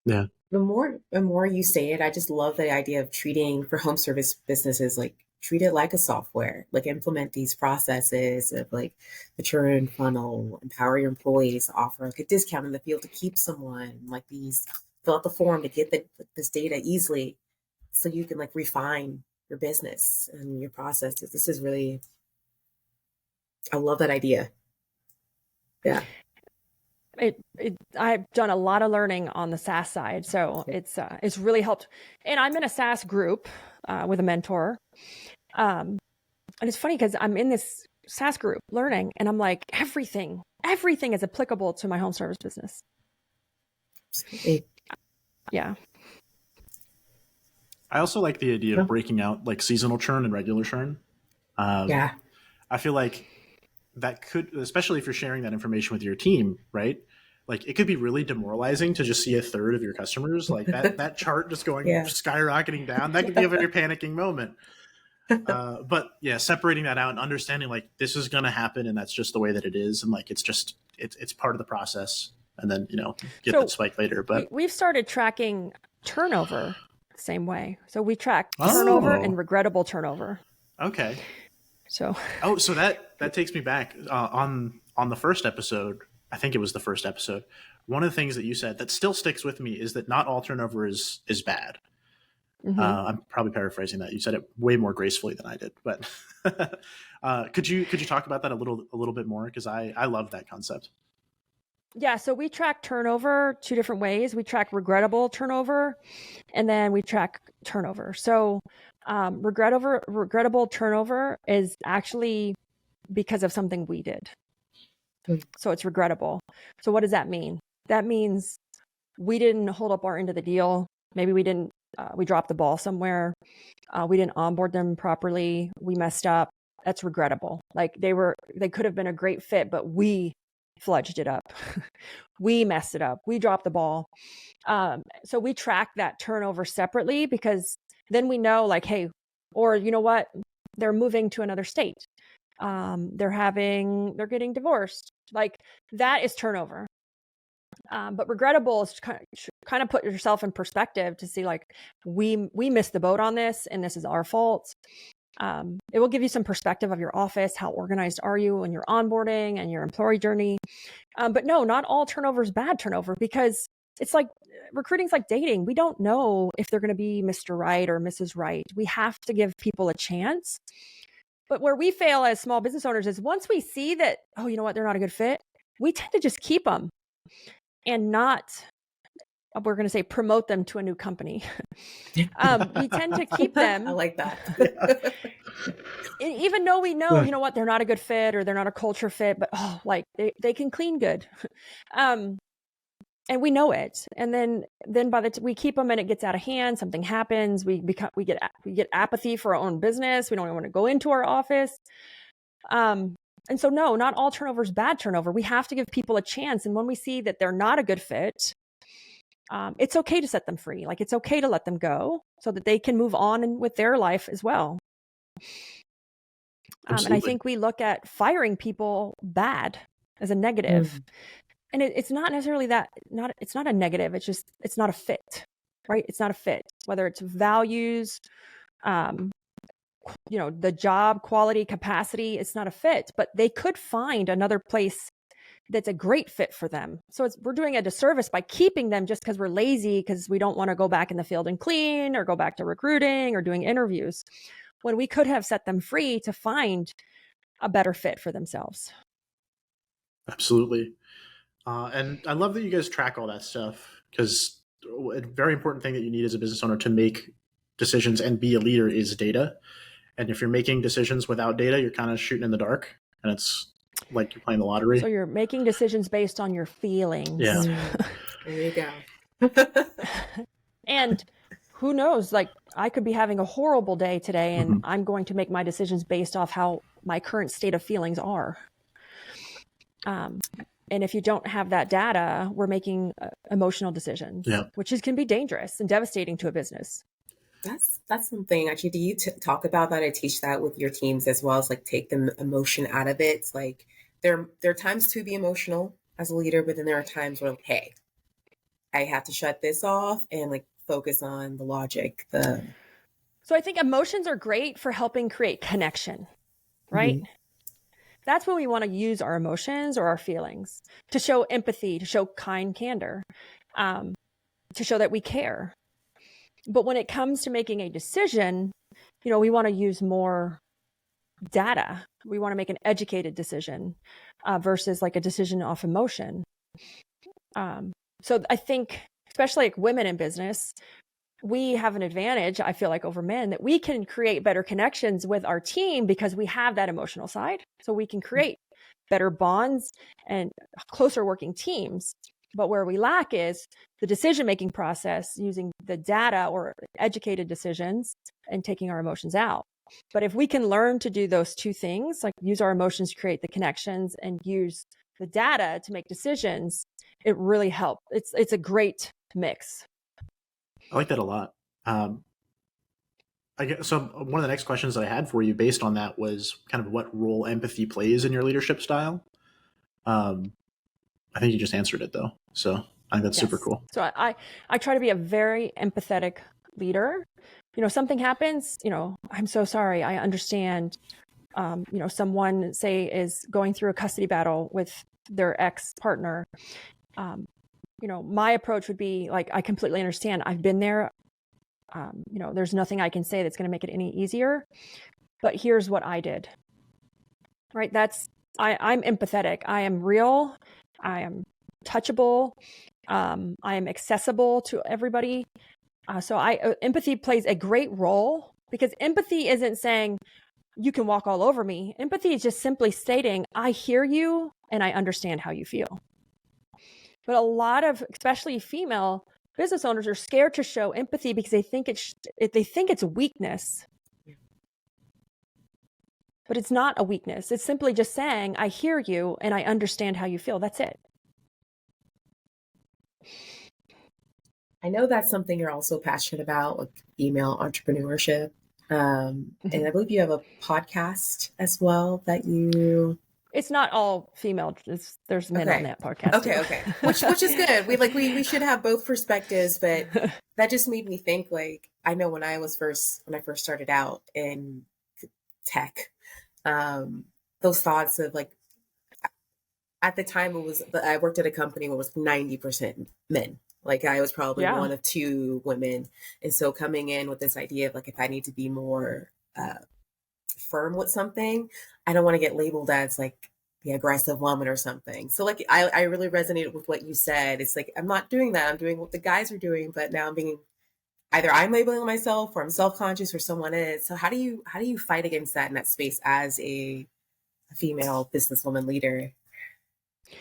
Yeah. The more you say it, I just love the idea of treating for home service businesses, like treat it like a software, like implement these processes of like the churn funnel, empower your employees to offer like a discount in the field to keep someone, like fill out the form to get this data easily so you can like refine your business and your processes. This is really, I love that idea. Yeah. I've done a lot of learning on the SaaS side. So it's really helped. And I'm in a SaaS group with a mentor. And it's funny because I'm in this SaaS group learning, and I'm like, everything is applicable to my home service business. Yeah. I also like the idea of breaking out like seasonal churn and regular churn. I feel like that could, especially if you're sharing that information with your team, right? Like it could be really demoralizing to just see a third of your customers, like that chart just going skyrocketing down. That could be a very panicking moment. But yeah, separating that out and understanding like this is going to happen and that's just the way that it is. And like, it's part of the process, and then, get that spike later. But we've started tracking turnover the same way. So we track turnover and regrettable turnover. Okay. So that takes me back on the first episode. I think it was the first episode. One of the things that you said that still sticks with me is that not all turnover is bad. Mm-hmm. I'm probably paraphrasing that. You said it way more gracefully than I did, but could you talk about that a little bit more? Because I love that concept. Yeah. So we track turnover two different ways. We track regrettable turnover, and then we track turnover. So regrettable turnover is actually because of something we did. Mm. So it's regrettable. So what does that mean? That means we didn't hold up our end of the deal. Maybe we didn't, we dropped the ball somewhere. We didn't onboard them properly. We messed up. That's regrettable. Like they could have been a great fit, but we fludged it up. We messed it up. We dropped the ball. So we track that turnover separately, because then we know, like, hey, or you know what? They're moving to another state. They're getting divorced. Like, that is turnover. But regrettable is to kind of put yourself in perspective to see, like, we missed the boat on this and this is our fault. It will give you some perspective of your office. How organized are you in your onboarding and your employee journey? But no, not all turnover is bad turnover, because it's like recruiting's like dating. We don't know if they're going to be Mr. Right or Mrs. Right. We have to give people a chance. But where we fail as small business owners is once we see that, oh, you know what, they're not a good fit, we tend to just keep them and not, we're going to say, promote them to a new company. We tend to keep them. I like that. Even though we know, you know what, they're not a good fit or they're not a culture fit, but like they can clean good. And we know it. And then by we keep them and it gets out of hand, something happens. We get apathy for our own business. We don't even want to go into our office. And so no, not all turnover is bad turnover. We have to give people a chance. And when we see that they're not a good fit, it's okay to set them free. Like, it's okay to let them go so that they can move on with their life as well. And I think we look at firing people bad as a negative. And it's not necessarily it's not a negative. It's just, it's not a fit, right? It's not a fit, whether it's values, the job quality, capacity, it's not a fit, but they could find another place that's a great fit for them. So we're doing a disservice by keeping them just because we're lazy, because we don't want to go back in the field and clean or go back to recruiting or doing interviews, when we could have set them free to find a better fit for themselves. Absolutely. And I love that you guys track all that stuff, because a very important thing that you need as a business owner to make decisions and be a leader is data. And if you're making decisions without data, you're kind of shooting in the dark, and it's like you're playing the lottery. So you're making decisions based on your feelings. Yeah. There you go. And who knows, like, I could be having a horrible day today, and I'm going to make my decisions based off how my current state of feelings are. And if you don't have that data, we're emotional decisions, which can be dangerous and devastating to a business. That's something, actually. Do you talk about that? I teach that with your teams as well, as like take the emotion out of it. It's like there are times to be emotional as a leader, but then there are times where, like, hey, I have to shut this off and like focus on the logic. So I think emotions are great for helping create connection, right? That's when we want to use our emotions or our feelings to show empathy, to show kind candor, to show that we care. But when it comes to making a decision, we want to use more data. We want to make an educated decision versus like a decision off emotion. So I think, especially like women in business, we have an advantage, I feel like, over men, that we can create better connections with our team because we have that emotional side. So we can create better bonds and closer working teams. But where we lack is the decision-making process, using the data or educated decisions and taking our emotions out. But if we can learn to do those two things, like use our emotions to create the connections and use the data to make decisions, it really helps. It's a great mix. I like that a lot. So one of the next questions that I had for you based on that was kind of what role empathy plays in your leadership style. I think you just answered it though. So I think that's super cool. So I try to be a very empathetic leader. Something happens, I'm so sorry. I understand, someone, say, is going through a custody battle with their ex-partner. My approach would be like, I completely understand. I've been there. There's nothing I can say that's going to make it any easier, but here's what I did. Right. I'm empathetic. I am real. I am touchable. I am accessible to everybody. So empathy plays a great role, because empathy isn't saying, you can walk all over me. Empathy is just simply stating, I hear you and I understand how you feel. But a lot of, especially female business owners, are scared to show empathy because they think it's a weakness. But it's not a weakness. It's simply just saying, I hear you and I understand how you feel. That's it. I know that's something you're also passionate about, like female entrepreneurship. And I believe you have a podcast as well that you. It's not all female. There's men on that podcast. Okay. Which is good. We should have both perspectives, but that just made me think, like, I know when I first started out in tech, those thoughts of, like, at the time I worked at a company where it was 90% men. Like, I was probably one of two women. And so coming in with this idea of, like, if I need to be more firm with something, I don't want to get labeled as, like, the aggressive woman or something. So, like, I really resonated with what you said. It's like, I'm not doing that. I'm doing what the guys are doing, but now I'm labeling myself, or I'm self-conscious, or someone is. So how do you fight against that in that space as a female businesswoman leader?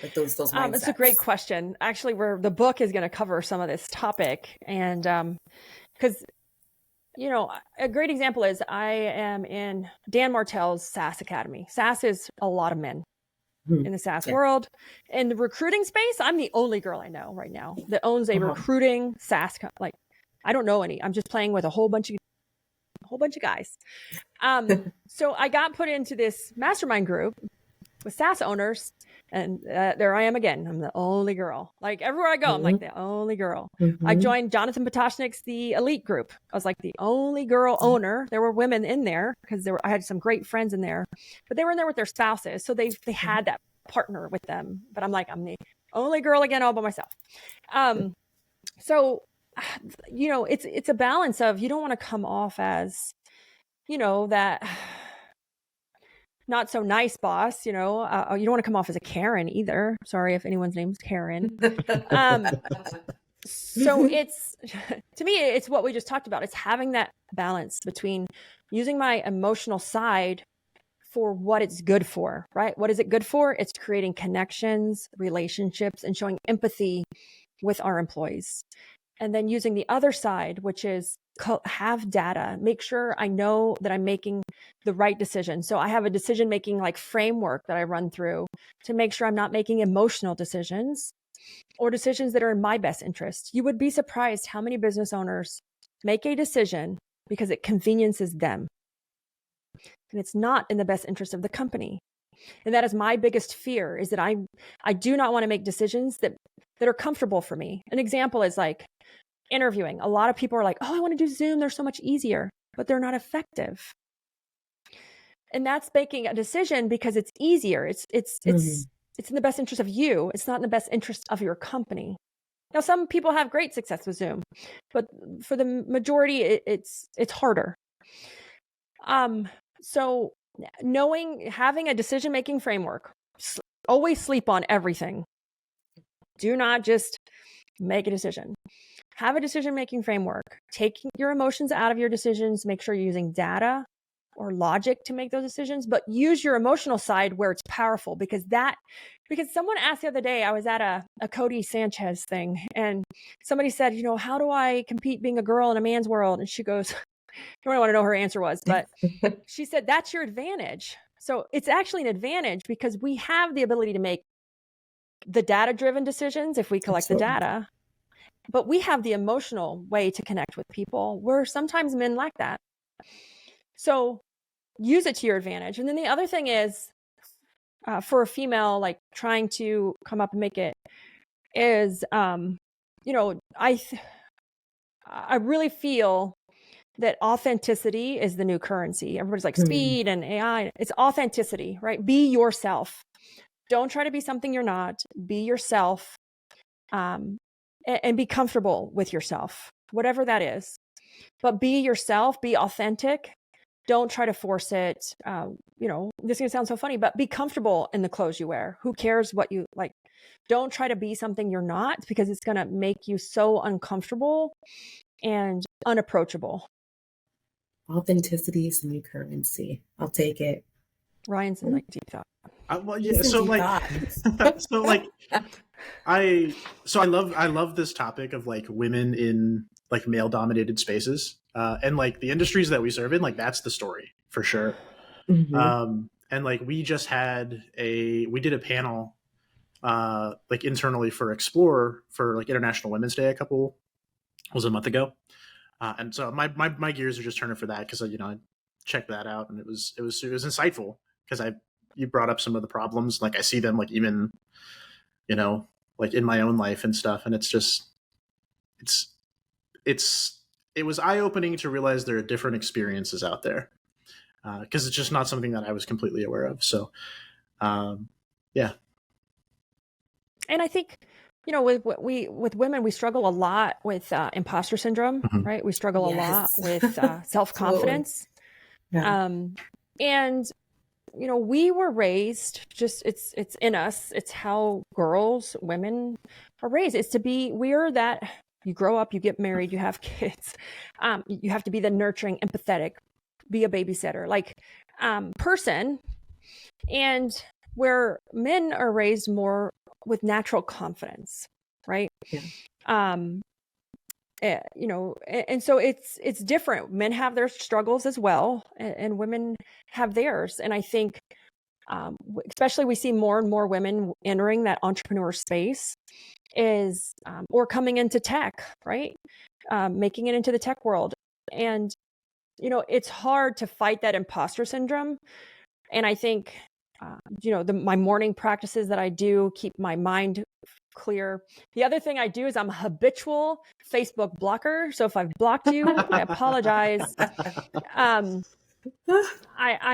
Like those mindsets. It's a great question. Actually, the book is going to cover some of this topic. And because, a great example is I am in Dan Martell's SaaS Academy. SaaS is a lot of men in the SaaS world. In the recruiting space, I'm the only girl I know right now that owns a recruiting SaaS. I don't know any. I'm just playing with a whole bunch of guys. So I got put into this mastermind group with SaaS owners. And there I am again. I'm the only girl. Like, everywhere I go, I'm like the only girl. I joined Jonathan Potashnik's The Elite Group. I was like the only girl owner. There were women in there because I had some great friends in there, but they were in there with their spouses. So they had that partner with them. But I'm the only girl again, all by myself. So, it's a balance of, you don't want to come off as, that not so nice boss, you don't want to come off as a Karen either. Sorry if anyone's name's Karen. So to me, it's what we just talked about. It's having that balance between using my emotional side for what it's good for, right? What is it good for? It's creating connections, relationships, and showing empathy with our employees. And then using the other side, which is have data, make sure I know that I'm making the right decision. So I have a decision-making like framework that I run through to make sure I'm not making emotional decisions or decisions that are in my best interest. You would be surprised how many business owners make a decision because it conveniences them. And it's not in the best interest of the company. And that is my biggest fear, is that I do not want to make decisions that are comfortable for me. An example is like interviewing. A lot of people are like, oh, I want to do Zoom. They're so much easier, but they're not effective. And that's making a decision because it's easier. It's in the best interest of you. It's not in the best interest of your company. Now, some people have great success with Zoom, but for the majority, it's harder. So having a decision-making framework, always sleep on everything. Do not just make a decision. Have a decision-making framework. Take your emotions out of your decisions. Make sure you're using data or logic to make those decisions, but use your emotional side where it's powerful, because someone asked the other day, I was at a Cody Sanchez thing, and somebody said, how do I compete being a girl in a man's world? And she goes, I don't want to know her answer was, but she said, that's your advantage. So it's actually an advantage because we have the ability to make the data-driven decisions if we collect the data, but we have the emotional way to connect with people where sometimes men lack that. So use it to your advantage. And then the other thing is, for a female, like trying to come up and make it is, I really feel that authenticity is the new currency. Everybody's like speed and AI. It's authenticity, right? Be yourself. Don't try to be something you're not. Be yourself, and be comfortable with yourself, whatever that is. But be yourself, be authentic. Don't try to force it. This is going to sound so funny, but be comfortable in the clothes you wear. Who cares what you like? Don't try to be something you're not, because it's going to make you so uncomfortable and unapproachable. Authenticity is the new currency. I'll take it. Ryan's in like deep thought. Well, He's yeah. in So deep like, thought. so like, I love this topic of like women in like male dominated spaces, and like the industries that we serve in. Like that's the story for sure. And like we did a panel like internally for Explorer for like International Women's Day a month ago. And so my gears are just turning for that because I checked that out and it was insightful because you brought up some of the problems, like I see them like even like in my own life and stuff, and it was eye-opening to realize there are different experiences out there because it's just not something that I was completely aware of. So yeah. And I think, with women, we struggle a lot with imposter syndrome, right? We struggle a lot with self-confidence. Yeah. And, we were raised it's in us. It's how women are raised. It's we're that you grow up, you get married, you have kids. You have to be the nurturing, empathetic, be a babysitter, like person. And where men are raised more with natural confidence, right? Yeah. And so it's different. Men have their struggles as well, and women have theirs. And I think, especially we see more and more women entering that entrepreneur space or coming into tech, right? Making it into the tech world. And, it's hard to fight that imposter syndrome. And I think, my morning practices that I do keep my mind clear. The other thing I do is I'm a habitual Facebook blocker. So if I've blocked you, I apologize. I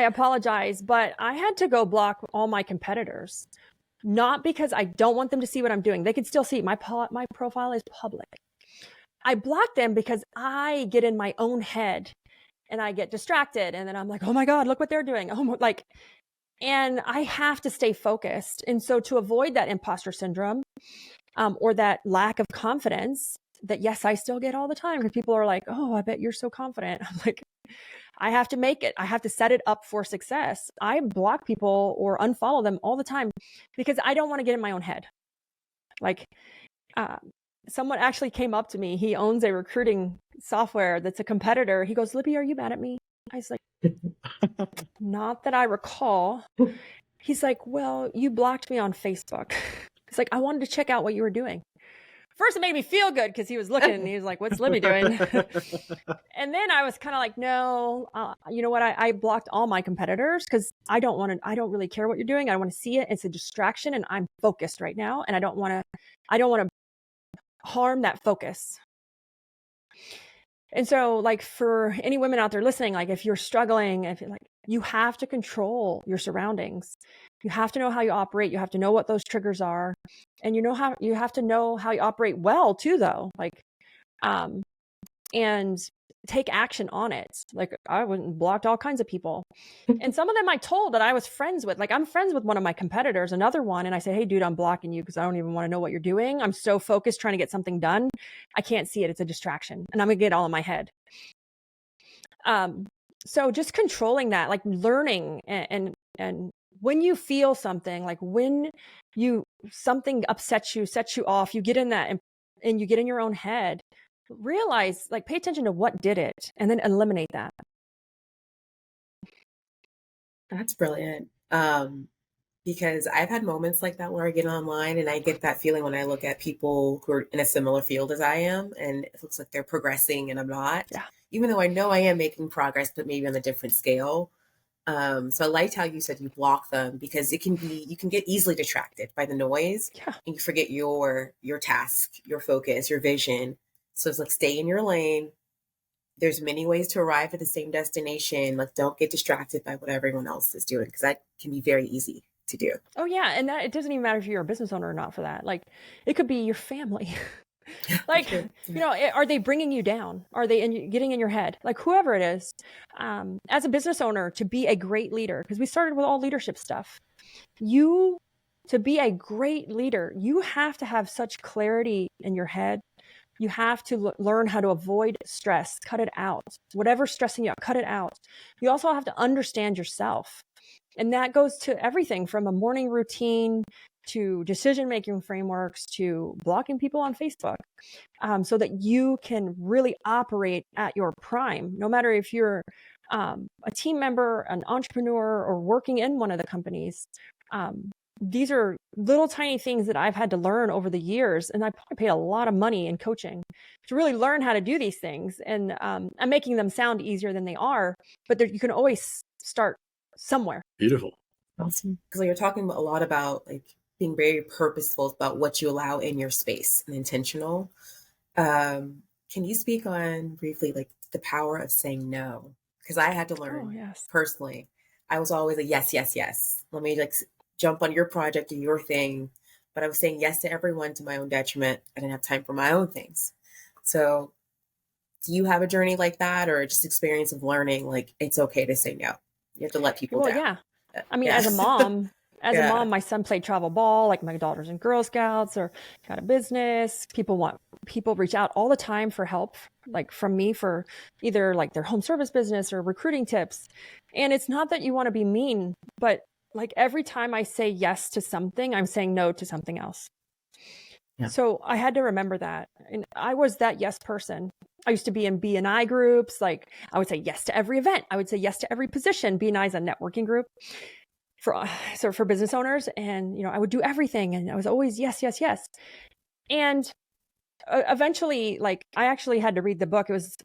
apologize, but I had to go block all my competitors, not because I don't want them to see what I'm doing. They can still see my profile is public. I block them because I get in my own head and I get distracted. And then I'm like, oh my God, look what they're doing. And I have to stay focused. And so to avoid that imposter syndrome or that lack of confidence that, yes, I still get all the time because people are like, oh, I bet you're so confident. I'm like, I have to make it. I have to set it up for success. I block people or unfollow them all the time because I don't want to get in my own head. Like someone actually came up to me. He owns a recruiting software that's a competitor. He goes, Libby, are you mad at me? I was like, not that I recall. He's like, well, you blocked me on Facebook. It's like, I wanted to check out what you were doing. First, it made me feel good because he was looking and he was like, what's Libby doing? And then I was kind of like, no, you know what? I blocked all my competitors because I don't really care what you're doing. I want to see it. It's a distraction and I'm focused right now. And I don't want to harm that focus. And so like for any women out there listening, like if you're struggling, you have to control your surroundings. You have to know how you operate. You have to know what those triggers are. And you have to know how you operate well too, though. And take action on it. Like I went and blocked all kinds of people. And some of them I told that I was friends with. Like I'm friends with one of my competitors, another one. And I said, hey, dude, I'm blocking you because I don't even want to know what you're doing. I'm so focused trying to get something done. I can't see it. It's a distraction. And I'm going to get all in my head. So just controlling that, like learning and when you feel something, like when something upsets you, sets you off, you get in that and you get in your own head, realize, like pay attention to what did it and then eliminate that. That's brilliant. Because I've had moments like that where I get online and I get that feeling when I look at people who are in a similar field as I am, and it looks like they're progressing and I'm not. Yeah. Even though I know I am making progress, but maybe on a different scale. So I liked how you said you block them because you can get easily distracted by the noise. Yeah. And you forget your task, your focus, your vision. So it's like, stay in your lane. There's many ways to arrive at the same destination. Like, don't get distracted by what everyone else is doing, because that can be very easy to do. Oh yeah. And that it doesn't even matter if you're a business owner or not for that. Like it could be your family. Like, are they bringing you down? Are they getting in your head? Like whoever it is, as a business owner, to be a great leader, because we started with all leadership stuff. To be a great leader, you have to have such clarity in your head You have to learn how to avoid stress, cut it out. Whatever's stressing you out, cut it out. You also have to understand yourself. And that goes to everything from a morning routine to decision-making frameworks to blocking people on Facebook, so that you can really operate at your prime, no matter if you're a team member, an entrepreneur, or working in one of the companies. These are little tiny things that I've had to learn over the years. And I probably paid a lot of money in coaching to really learn how to do these things. And I'm making them sound easier than they are, but you can always start somewhere. Beautiful. Awesome. Because you're talking a lot about like being very purposeful about what you allow in your space and intentional. Can you speak on briefly like the power of saying no? Because I had to learn personally. I was always a yes, yes, yes. Let me like jump on your project, do your thing. But I was saying yes to everyone to my own detriment. I didn't have time for my own things. So do you have a journey like that, or just experience of learning like it's okay to say no? You have to let people down. Yeah. I mean, as a mom, my son played travel ball, like my daughter's in Girl Scouts or got a business. People reach out all the time for help, like from me for either like their home service business or recruiting tips. And it's not that you want to be mean, but like every time I say yes to something, I'm saying no to something else. Yeah. So I had to remember that. And I was that yes person. I used to be in B&I groups. Like I would say yes to every event. I would say yes to every position. B&I is a networking group for business owners. And, I would do everything. And I was always yes, yes, yes. And eventually, like I actually had to read the book. It was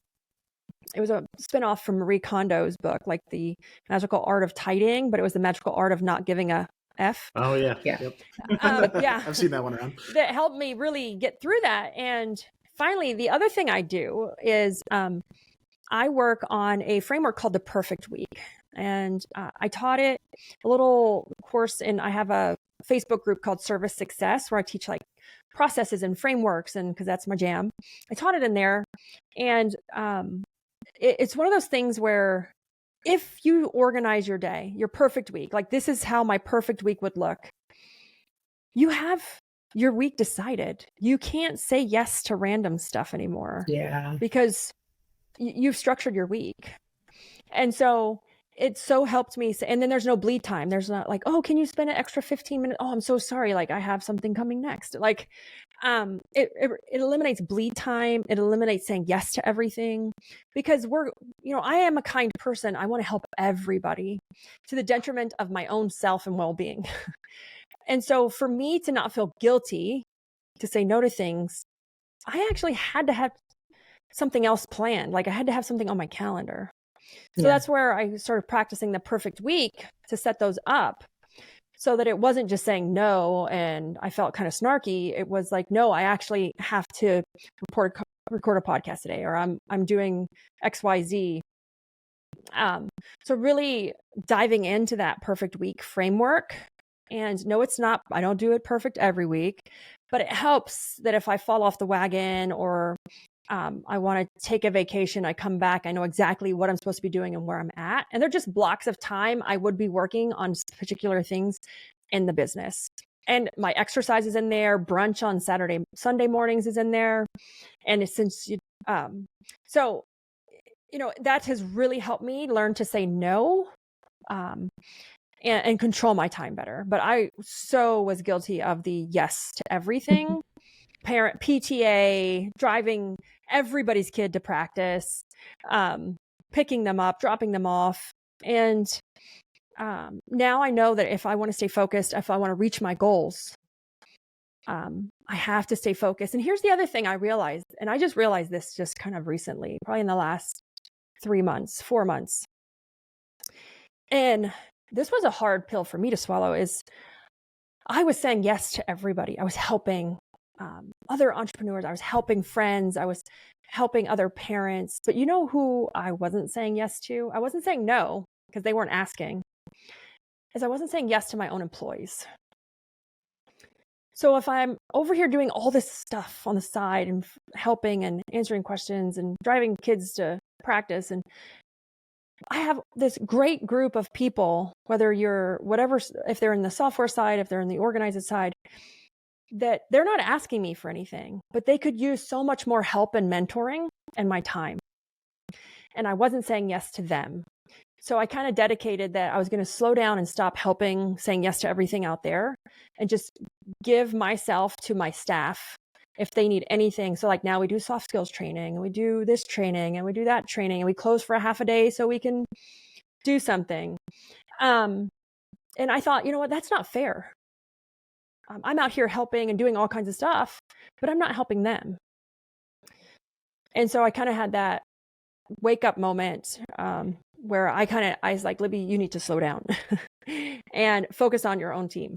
a spinoff from Marie Kondo's book, like The Magical Art of Tidying, but it was the magical art of not giving a F. Oh yeah. Yep. Yeah. I've seen that one around. That helped me really get through that. And finally, the other thing I do is I work on a framework called the Perfect Week. And I taught it a little course, and I have a Facebook group called Service Success where I teach like processes and frameworks, and because that's my jam. I taught it in there. And it's one of those things where if you organize your day, your perfect week, like this is how my perfect week would look, you have your week decided. You can't say yes to random stuff anymore. Yeah. Because you've structured your week. And so it so helped me. And then there's no bleed time. There's not like, oh, can you spend an extra 15 minutes? Oh, I'm so sorry. Like I have something coming next. Like it eliminates bleed time. It eliminates saying yes to everything, because I am a kind person. I want to help everybody to the detriment of my own self and well-being. And so for me to not feel guilty to say no to things, I actually had to have something else planned. Like I had to have something on my calendar. So that's where I started practicing the perfect week to set those up, so that it wasn't just saying no and I felt kind of snarky. It was like, no, I actually have to record a podcast today, or I'm doing XYZ. So really diving into that perfect week framework. And no, it's not, I don't do it perfect every week, but it helps that if I fall off the wagon or I want to take a vacation, I come back, I know exactly what I'm supposed to be doing and where I'm at. And they're just blocks of time I would be working on particular things in the business. And my exercise is in there. Brunch on Sunday mornings is in there. And that has really helped me learn to say no, and control my time better. But I was guilty of the yes to everything. Parent PTA, driving everybody's kid to practice, picking them up, dropping them off. And now I know that if I want to stay focused, if I want to reach my goals, I have to stay focused. And here's the other thing I realized, and I just realized this just kind of recently, probably in the last 4 months. And this was a hard pill for me to swallow, is I was saying yes to everybody. I was helping other entrepreneurs. I was helping friends. I was helping other parents. But you know who I wasn't saying yes to? I wasn't saying no because they weren't asking. I wasn't saying yes to my own employees. So if I'm over here doing all this stuff on the side and helping and answering questions and driving kids to practice, and I have this great group of people, if they're in the software side, if they're in the organized side, that they're not asking me for anything, but they could use so much more help and mentoring and my time. And I wasn't saying yes to them. So I kind of dedicated that I was going to slow down and stop saying yes to everything out there, and just give myself to my staff if they need anything. So like now we do soft skills training, and we do this training, and we do that training, and we close for a half a day so we can do something. And I thought, you know what, that's not fair. I'm out here helping and doing all kinds of stuff, but I'm not helping them. And so I kind of had that wake up moment where I was like, Libby, you need to slow down and focus on your own team.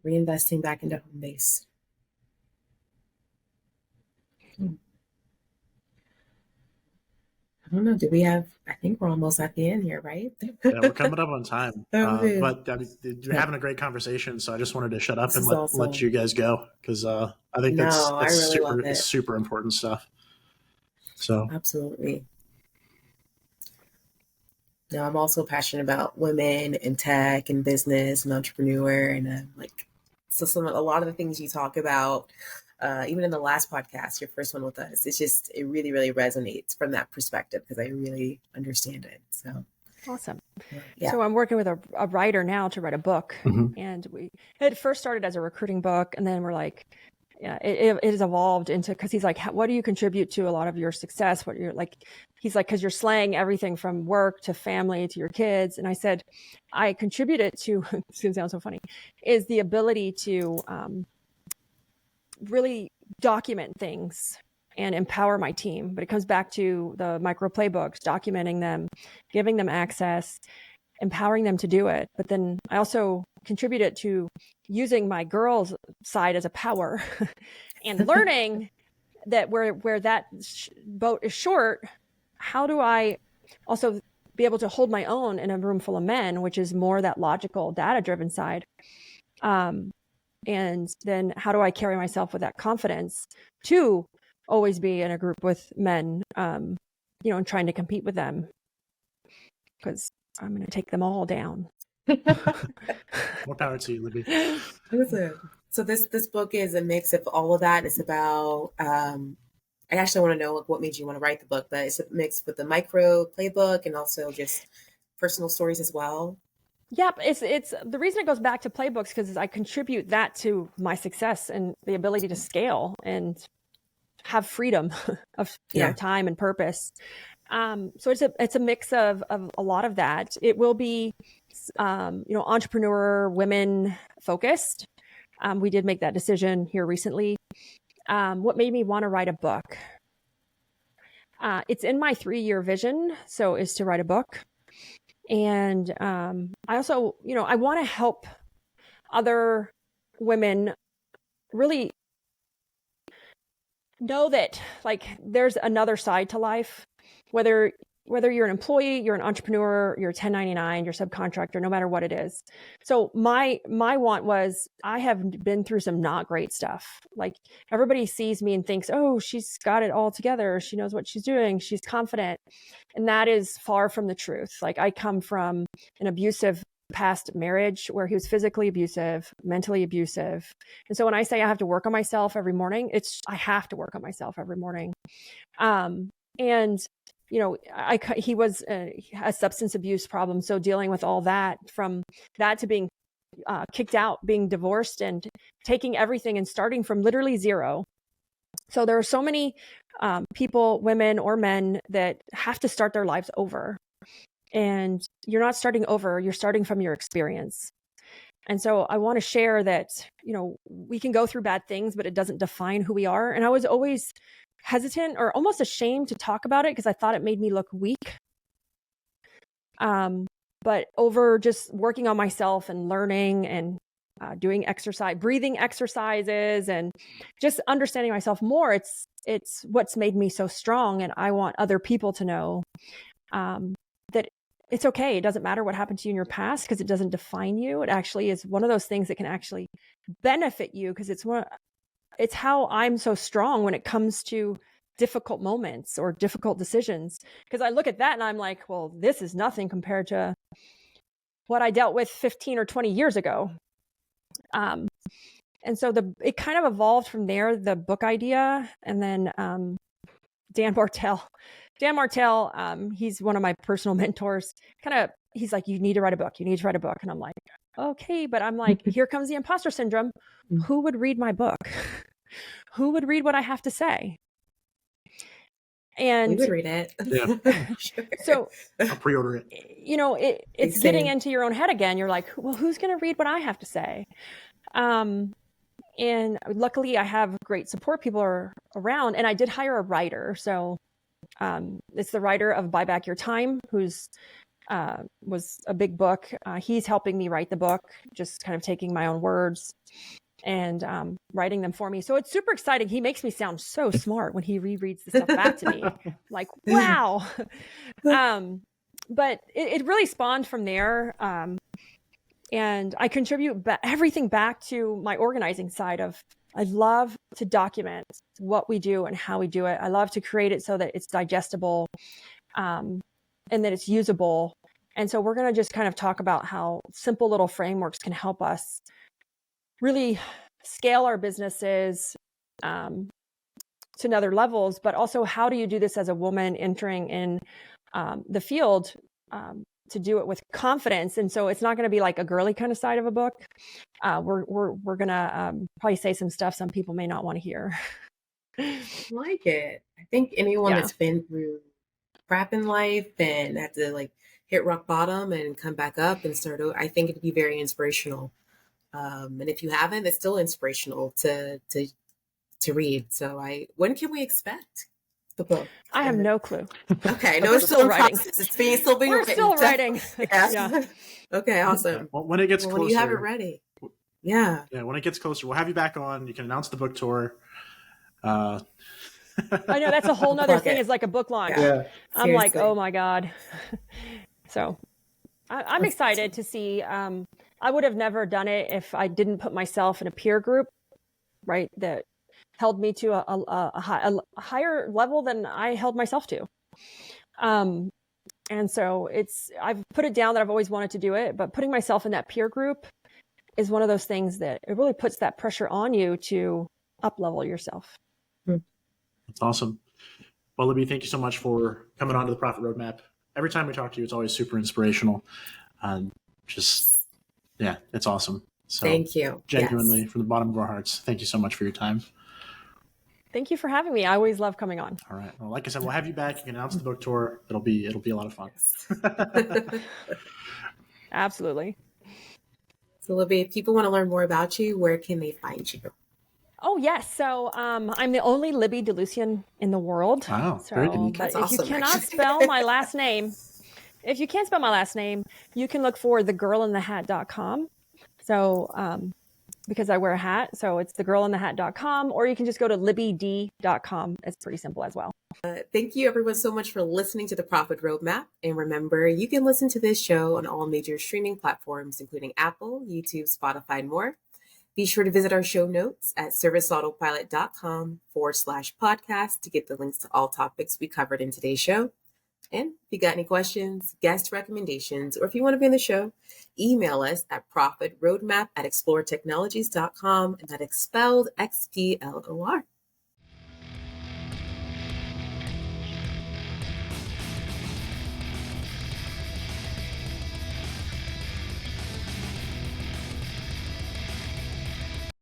Reinvesting back into home base. I don't know. I think we're almost at the end here, right? Yeah, we're coming up on time. Okay. But I mean, you're having a great conversation, so I just wanted to shut up and awesome. let you guys go, because I think I really love it. it's super important stuff. So absolutely. No, I'm also passionate about women in tech and business and entrepreneur, and a lot of the things you talk about, even in the last podcast, your first one with us, it really, really resonates from that perspective, because I really understand it. So awesome. Yeah. So I'm working with a writer now to write a book, and it first started as a recruiting book, and then we're like, yeah, it has evolved into, because he's like, what do you contribute to a lot of your success? What you're like, he's like, because you're slaying everything from work to family to your kids. And I said, I contribute it to, it's going to sound so funny, is the ability to really document things and empower my team. But it comes back to the micro playbooks, documenting them, giving them access, empowering them to do it. But then I also contribute it to using my girls' side as a power and learning that where that boat is short, how do I also be able to hold my own in a room full of men, which is more that logical, data-driven side. And then how do I carry myself with that confidence to always be in a group with men, and trying to compete with them, because I'm going to take them all down. More power to you, Libby. So this book is a mix of all of that. It's about, I actually want to know what made you want to write the book, but it's a mix with the micro playbook and also just personal stories as well. Yep. It's the reason it goes back to playbooks, because I contribute that to my success and the ability to scale and have freedom of time and purpose. So it's a mix of a lot of that. It will be, entrepreneur women focused. We did make that decision here recently. What made me want to write a book? It's in my 3-year vision. So is to write a book. And I also, I want to help other women really know that there's another side to life, whether you're an employee, you're an entrepreneur, you're a 1099, you're a subcontractor, no matter what it is. So my want was, I have been through some not great stuff. Like, everybody sees me and thinks, oh, she's got it all together. She knows what she's doing. She's confident. And that is far from the truth. Like, I come from an abusive past marriage where he was physically abusive, mentally abusive. And so when I say I have to work on myself every morning, I have to work on myself every morning. And he was a substance abuse problem. So dealing with all that, from that to being kicked out, being divorced, and taking everything and starting from literally zero. So there are so many people, women or men, that have to start their lives over. And you're not starting over, you're starting from your experience. And so I want to share that, we can go through bad things, but it doesn't define who we are. And I was always hesitant or almost ashamed to talk about it because I thought it made me look weak. But over just working on myself and learning and doing exercise, breathing exercises, and just understanding myself more, it's what's made me so strong. And I want other people to know that it's okay. It doesn't matter what happened to you in your past, because it doesn't define you. It actually is one of those things that can actually benefit you, because it's how I'm so strong when it comes to difficult moments or difficult decisions. Because I look at that and I'm like, well, this is nothing compared to what I dealt with 15 or 20 years ago. And so it kind of evolved from there, the book idea. And then Dan Martell, he's one of my personal mentors. He's like, you need to write a book. You need to write a book. And I'm like, okay. But I'm like, here comes the imposter syndrome. Who would read my book? Who would read what I have to say? And we would read it. Yeah. Sure. So I'll pre-order it. You know, it's getting into your own head again. You're like, well, who's going to read what I have to say? And luckily I have great support. People are around, and I did hire a writer. So it's the writer of Buy Back Your Time, who's was a big book. He's helping me write the book, just kind of taking my own words and writing them for me. So it's super exciting. He makes me sound so smart when he rereads the stuff back to me. Like, wow. But it really spawned from there. And I contribute everything back to my organizing side of, I love to document what we do and how we do it. I love to create it so that it's digestible and that it's usable. And so we're going to just kind of talk about how simple little frameworks can help us really scale our businesses to another levels, but also how do you do this as a woman entering in the field to do it with confidence. And so it's not going to be like a girly kind of side of a book. We're going to probably say some stuff some people may not want to hear. I like it. I think anyone that's been through crap in life and had to like hit rock bottom and come back up and start over, I think it'd be very inspirational. And if you haven't, it's still inspirational to read. So when can we expect the book? I have no clue. Okay, no, it's still writing. It's still being We're still writing. Yeah. Okay, awesome. Okay. Well, when it gets closer, when you have it ready. Yeah. Yeah, when it gets closer, we'll have you back on. You can announce the book tour. I know that's a whole nother thing. It's like a book launch. Yeah. I'm like, oh my God. So I'm excited to see. I would have never done it if I didn't put myself in a peer group, right? That held me to a higher level than I held myself to. And so I've put it down that I've always wanted to do it, but putting myself in that peer group is one of those things that it really puts that pressure on you to up level yourself. That's awesome. Well, Libby, thank you so much for coming on to the Profit Roadmap. Every time we talk to you, it's always super inspirational. It's awesome. So thank you. Genuinely, from the bottom of our hearts, thank you so much for your time. Thank you for having me. I always love coming on. All right. Well, like I said, we'll have you back. You can announce the book tour. It'll be a lot of fun. Absolutely. So Libby, if people want to learn more about you, where can they find you? Oh, yes. So I'm the only Libby Delucien in the world. Wow. So, very unique. but That's if awesome, you cannot spell my last name, you can look for thegirlinthehat.com. So because I wear a hat, so it's thegirlinthehat.com, or you can just go to libbyd.com. It's pretty simple as well. Thank you everyone so much for listening to the Profit Roadmap. And remember, you can listen to this show on all major streaming platforms, including Apple, YouTube, Spotify, and more. Be sure to visit our show notes at serviceautopilot.com/podcast to get the links to all topics we covered in today's show. And if you got any questions, guest recommendations, or if you want to be on the show, email us at profitroadmap@exploretechnologies.com, and that is spelled XPLOR.